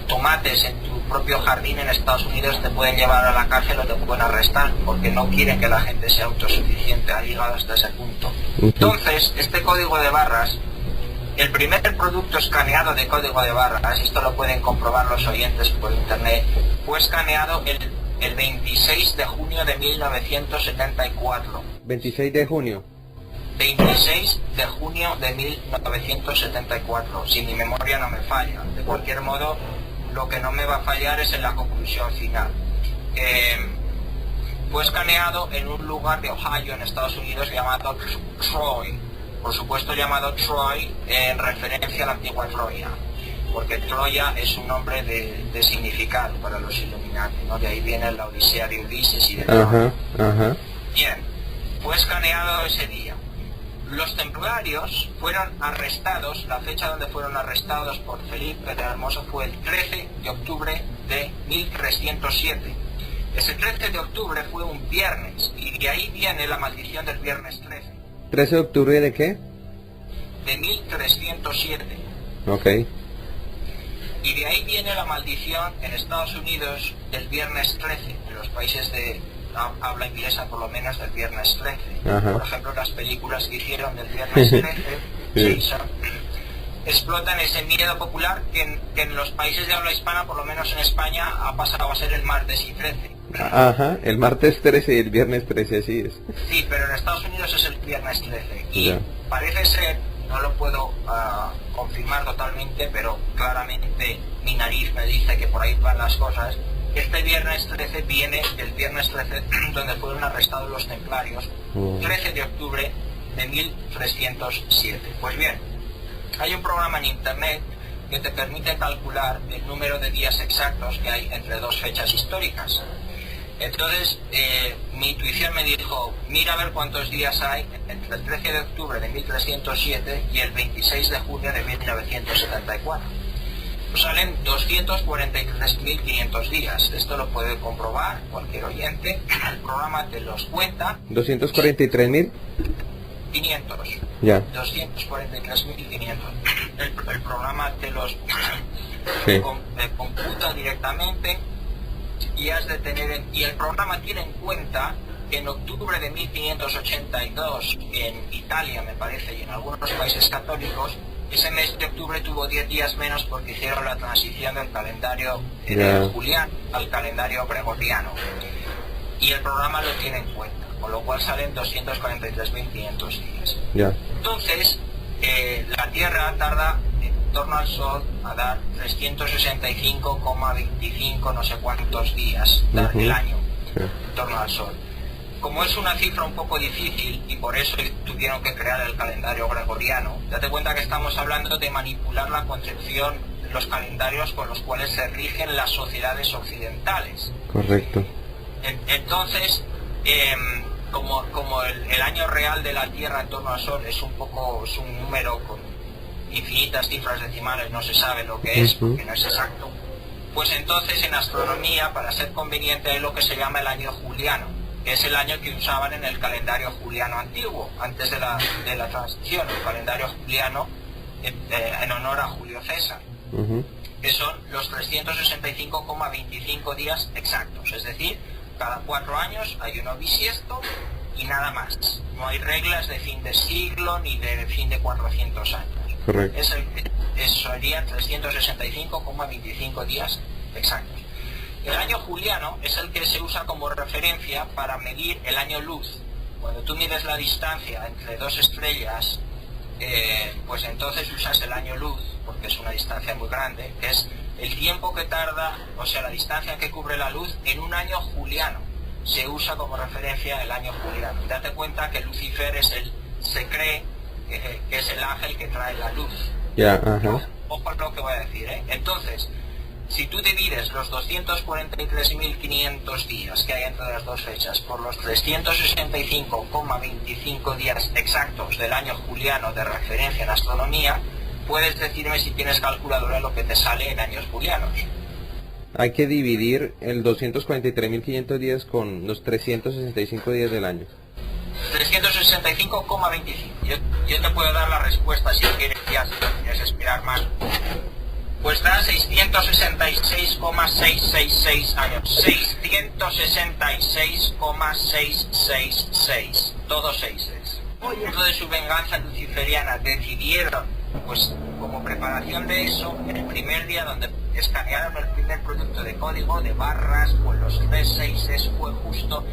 tomates en tu propio jardín en Estados Unidos, te pueden llevar a la cárcel o te pueden arrestar, porque no quieren que la gente sea autosuficiente, ha llegado hasta ese punto. Entonces, este código de barras, el primer producto escaneado de código de barras, esto lo pueden comprobar los oyentes por internet, fue escaneado el 26 de junio de 1974. 26 de junio. 26 de junio de 1974, si mi memoria no me falla. De cualquier modo, lo que no me va a fallar es en la conclusión final. Fue escaneado en un lugar de Ohio, en Estados Unidos, llamado Troy. Por supuesto llamado Troy en referencia a la antigua Troya, porque Troya es un nombre de significado para los Illuminati, ¿no? De ahí viene la Odisea de Ulises y de Troya. Bien, fue escaneado ese día. Los templarios fueron arrestados, la fecha donde fueron arrestados por Felipe el Hermoso fue el 13 de octubre de 1307. Ese 13 de octubre fue un viernes, y de ahí viene la maldición del viernes 13. ¿13 de octubre de qué? De 1307. Ok. Y de ahí viene la maldición en Estados Unidos del viernes 13, en los países de habla inglesa por lo menos del viernes 13. Por ejemplo, las películas que hicieron del viernes 13 explotan ese miedo popular que en los países de habla hispana, por lo menos en España, ha pasado a ser el martes y 13. El martes 13 y el viernes 13, así es. Sí, pero en Estados Unidos es el viernes 13. Y parece ser, no lo puedo confirmar totalmente, pero claramente mi nariz me dice que por ahí van las cosas. Este viernes 13 viene del viernes 13 donde fueron arrestados los templarios, 13 de octubre de 1307. Pues bien, hay un programa en internet que te permite calcular el número de días exactos que hay entre dos fechas históricas. Entonces, mi intuición me dijo, mira a ver cuántos días hay entre el 13 de octubre de 1307 y el 26 de junio de 1974. Pues salen 243.500 días. Esto lo puede comprobar cualquier oyente. El programa te los cuenta. 243.000. 500. Ya. 243.500. El programa te los computa directamente y has de tener y el programa tiene en cuenta que en octubre de 1582 en Italia, me parece, y en algunos países católicos, ese mes de octubre tuvo 10 días menos porque hicieron la transición del calendario juliano al calendario gregoriano. Y el programa lo tiene en cuenta, con lo cual salen 243.500 días. Entonces, la Tierra tarda en torno al Sol a dar 365,25 no sé cuántos días del año en torno al Sol. Como es una cifra un poco difícil y por eso tuvieron que crear el calendario gregoriano, date cuenta que estamos hablando de manipular la concepción, los calendarios con los cuales se rigen las sociedades occidentales. Correcto. Entonces, como el año real de la Tierra en torno al Sol es un número con infinitas cifras decimales, no se sabe lo que es, porque no es exacto, pues entonces en astronomía, para ser conveniente, hay lo que se llama el año juliano, que es el año que usaban en el calendario juliano antiguo, antes de la transición, el calendario juliano en honor a Julio César, que son los 365,25 días exactos, es decir, cada 4 años hay uno bisiesto y nada más. No hay reglas de fin de siglo ni de fin de 400 años. Correcto. Eso serían 365,25 días exactos. El año juliano es el que se usa como referencia para medir el año luz. Cuando tú mides la distancia entre dos estrellas, pues entonces usas el año luz, porque es una distancia muy grande, que es el tiempo que tarda, o sea, la distancia que cubre la luz en un año juliano. Se usa como referencia el año juliano. Y date cuenta que Lucifer se cree que es el ángel que trae la luz. Ya, Ojo a lo que voy a decir, ¿eh? Entonces, Si tú divides los 243.500 días que hay entre las dos fechas por los 365,25 días exactos del año juliano de referencia en astronomía, puedes decirme si tienes calculadora lo que te sale en años julianos. Hay que dividir el 243.500 días con los 365 días del año. 365,25. Yo te puedo dar la respuesta si quieres, ya, si quieres esperar más. Pues da 666,666 años. 666,666. Todos seises. Dentro de su venganza luciferiana decidieron, pues como preparación de eso, el primer día donde escanearon el primer producto de código de barras, pues los 3 seises fue justo.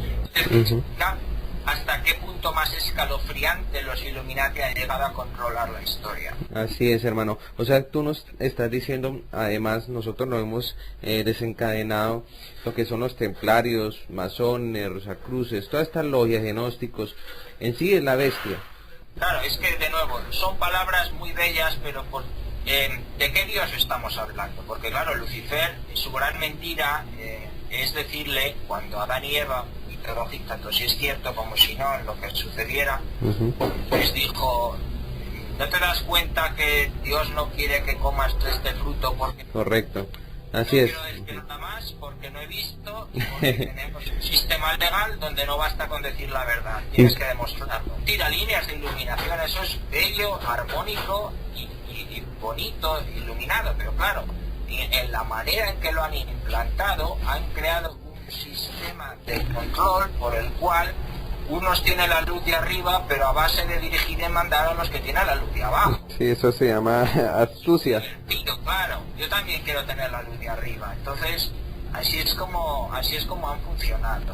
Hasta qué punto más escalofriante los Illuminati han llegado a controlar la historia. Así es, hermano. O sea, tú nos estás diciendo, además, nosotros no hemos desencadenado lo que son los templarios, masones, rosacruces, todas estas logias, gnósticos. En sí es la bestia. Claro, es que de nuevo, son palabras muy bellas, pero ¿de qué Dios estamos hablando? Porque claro, Lucifer, su gran mentira es decirle, cuando Adán y Eva, tanto si es cierto como si no, en lo que sucediera, pues dijo, ¿no te das cuenta que Dios no quiere que comas este fruto? Porque correcto, así es. No quiero decir nada más porque no he visto y porque tenemos un sistema legal donde no basta con decir la verdad, tienes que demostrarlo. Tira líneas de iluminación, eso es bello, armónico y bonito, iluminado, pero claro, en la manera en que lo han implantado, han creado sistema de control por el cual unos tienen la luz de arriba, pero a base de dirigir y mandar a los que tienen la luz de abajo. Sí, eso se llama astucia. Claro, yo también quiero tener la luz de arriba, entonces así es como han funcionado.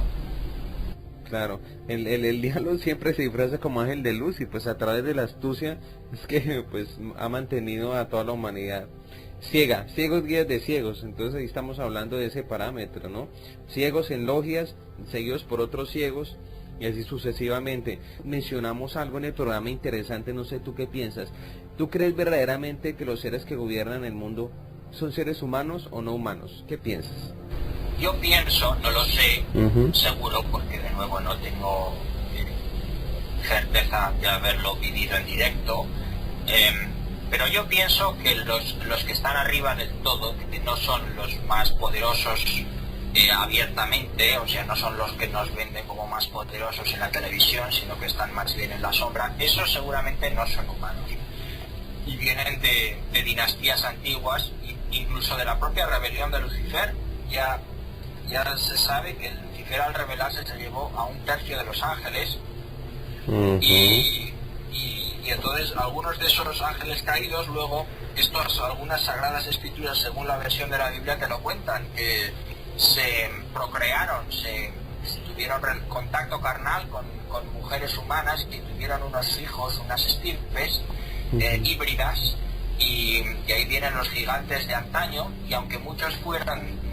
Claro, el diablo siempre se disfraza como ángel de luz y pues a través de la astucia es que pues ha mantenido a toda la humanidad ciega, ciegos guías de ciegos. Entonces ahí estamos hablando de ese parámetro, ¿no? Ciegos en logias, seguidos por otros ciegos, y así sucesivamente. Mencionamos algo en el programa interesante, no sé tú qué piensas. ¿Tú crees verdaderamente que los seres que gobiernan el mundo son seres humanos o no humanos? ¿Qué piensas? Yo pienso, no lo sé, seguro, porque de nuevo no tengo certeza de haberlo vivido en directo, pero yo pienso que los que están arriba del todo, que no son los más poderosos abiertamente, o sea, no son los que nos venden como más poderosos en la televisión, sino que están más bien en la sombra, esos seguramente no son humanos. Y vienen de dinastías antiguas, incluso de la propia rebelión de Lucifer. Ya se sabe que Lucifer al rebelarse se llevó a 1/3 de los ángeles, y entonces algunos de esos ángeles caídos luego, algunas sagradas escrituras según la versión de la Biblia te lo cuentan, que se procrearon, se tuvieron contacto carnal con mujeres humanas y tuvieron unos hijos, unas estirpes híbridas, y ahí vienen los gigantes de antaño, y aunque muchos fueran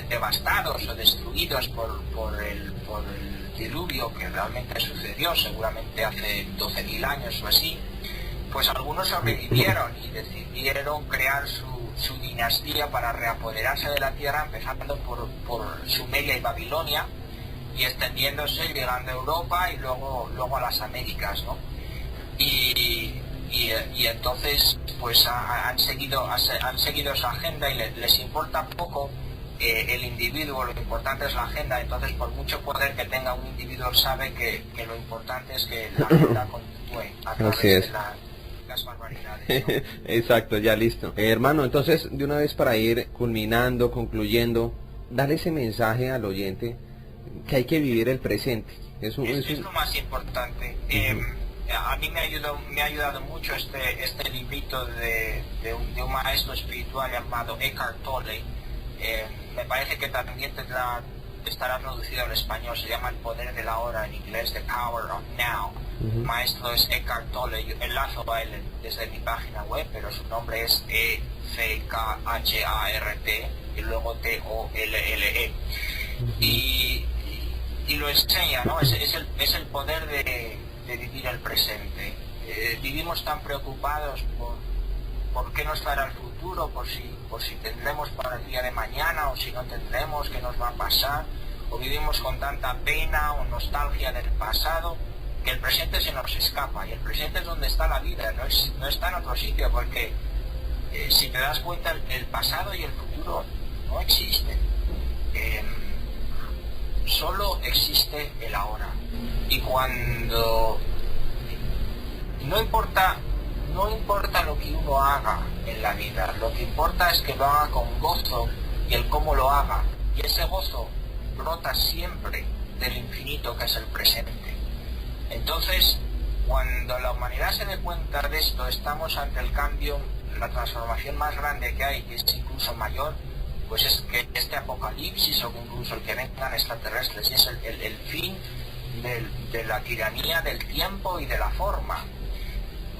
devastados o destruidos por el diluvio que realmente sucedió seguramente hace 12.000 años o así, pues algunos sobrevivieron y decidieron crear su dinastía para reapoderarse de la tierra, empezando por Sumeria y Babilonia y extendiéndose, llegando a Europa y luego a las Américas, ¿no? Y entonces pues han seguido esa agenda y les importa poco el individuo, lo importante es la agenda. Entonces, por mucho poder que tenga un individuo, sabe que lo importante es que la agenda continúe a través de las barbaridades, ¿no? Exacto, ya listo. Hermano, entonces, de una vez para ir culminando, concluyendo, dale ese mensaje al oyente que hay que vivir el presente. Es lo más importante. A mí me ha ayudado mucho este librito de un maestro espiritual llamado Eckhart Tolle. Me parece que también estará traducido al español, se llama El Poder de la Hora en inglés, The Power of Now. El maestro es Eckhart Tolle, yo enlazo a él desde mi página web, pero su nombre es Eckhart y luego Tolle. Y lo enseña, ¿no? Es el poder de vivir el presente. Vivimos tan preocupados por qué nos traerá el futuro, futuro por si tendremos para el día de mañana o si no tendremos, qué nos va a pasar, o vivimos con tanta pena o nostalgia del pasado, que el presente se nos escapa, y el presente es donde está la vida, no está en otro sitio, porque si te das cuenta el pasado y el futuro no existen, solo existe el ahora. Y cuando no importa lo que uno haga en la vida, lo que importa es que lo haga con gozo y el cómo lo haga, y ese gozo brota siempre del infinito que es el presente. Entonces, cuando la humanidad se dé cuenta de esto, estamos ante el cambio, la transformación más grande que hay, que es incluso mayor, pues es que este apocalipsis o incluso el que vengan extraterrestres, es el fin de la tiranía del tiempo y de la forma,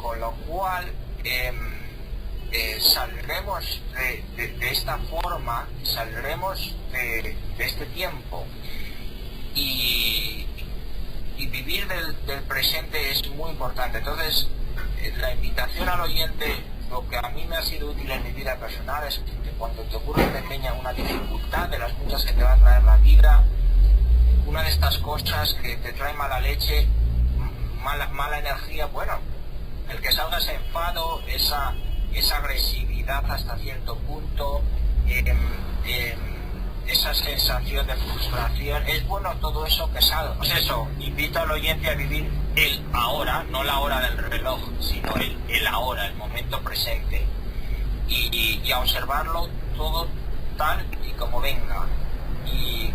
con lo cual saldremos de esta forma, saldremos de este tiempo, y vivir del presente es muy importante. Entonces, la invitación al oyente, lo que a mí me ha sido útil en mi vida personal, es que cuando te ocurre pequeña una dificultad de las muchas que te va a traer la vida, una de estas cosas que te trae mala leche, mala energía, bueno, el que salga ese enfado, esa agresividad hasta cierto punto, esa sensación de frustración, es bueno todo eso que salga. Pues eso, invito al oyente a vivir el ahora, no la hora del reloj, sino el ahora, el momento presente, y a observarlo todo tal y como venga, y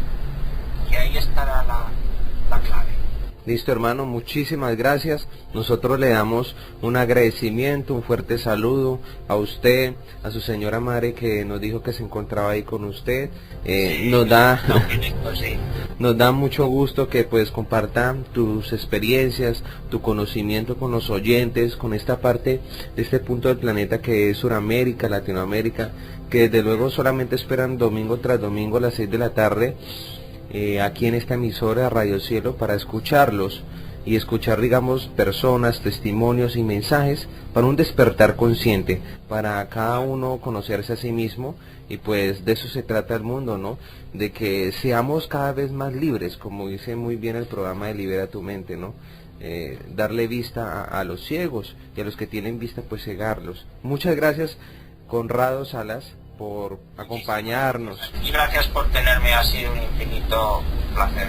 ahí estará la clave. Listo, hermano, muchísimas gracias. Nosotros le damos un agradecimiento, un fuerte saludo a usted, a su señora madre que nos dijo que se encontraba ahí con usted. Sí, nos da sí. Nos da mucho gusto que pues compartan tus experiencias, tu conocimiento con los oyentes, con esta parte de este punto del planeta que es Suramérica, Latinoamérica, que desde luego solamente esperan domingo tras domingo a las 6 de la tarde. Aquí en esta emisora Radio Cielo para escucharlos y escuchar, digamos, personas, testimonios y mensajes para un despertar consciente, para cada uno conocerse a sí mismo, y pues de eso se trata el mundo, ¿no? De que seamos cada vez más libres, como dice muy bien el programa de Libera tu Mente, ¿no? Darle vista a los ciegos, y a los que tienen vista pues cegarlos. Muchas gracias, Conrado Salas, por acompañarnos. Y gracias por tenerme, ha sido un infinito placer.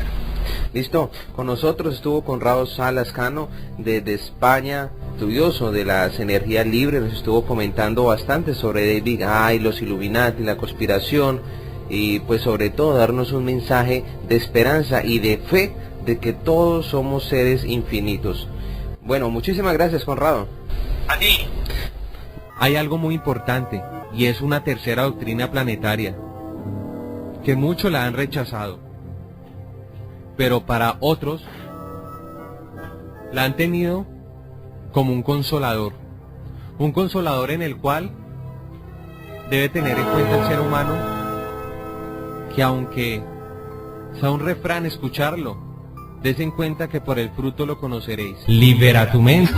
Listo, con nosotros estuvo Conrado Salas Cano desde España, estudioso de las energías libres, nos estuvo comentando bastante sobre David Icke, los Illuminati, la conspiración, y pues sobre todo darnos un mensaje de esperanza y de fe de que todos somos seres infinitos. Bueno, muchísimas gracias, Conrado. A ti. Hay algo muy importante, y es una tercera doctrina planetaria, que muchos la han rechazado, pero para otros la han tenido como un consolador en el cual debe tener en cuenta el ser humano, que aunque sea un refrán escucharlo, des en cuenta que por el fruto lo conoceréis. Libera tu mente.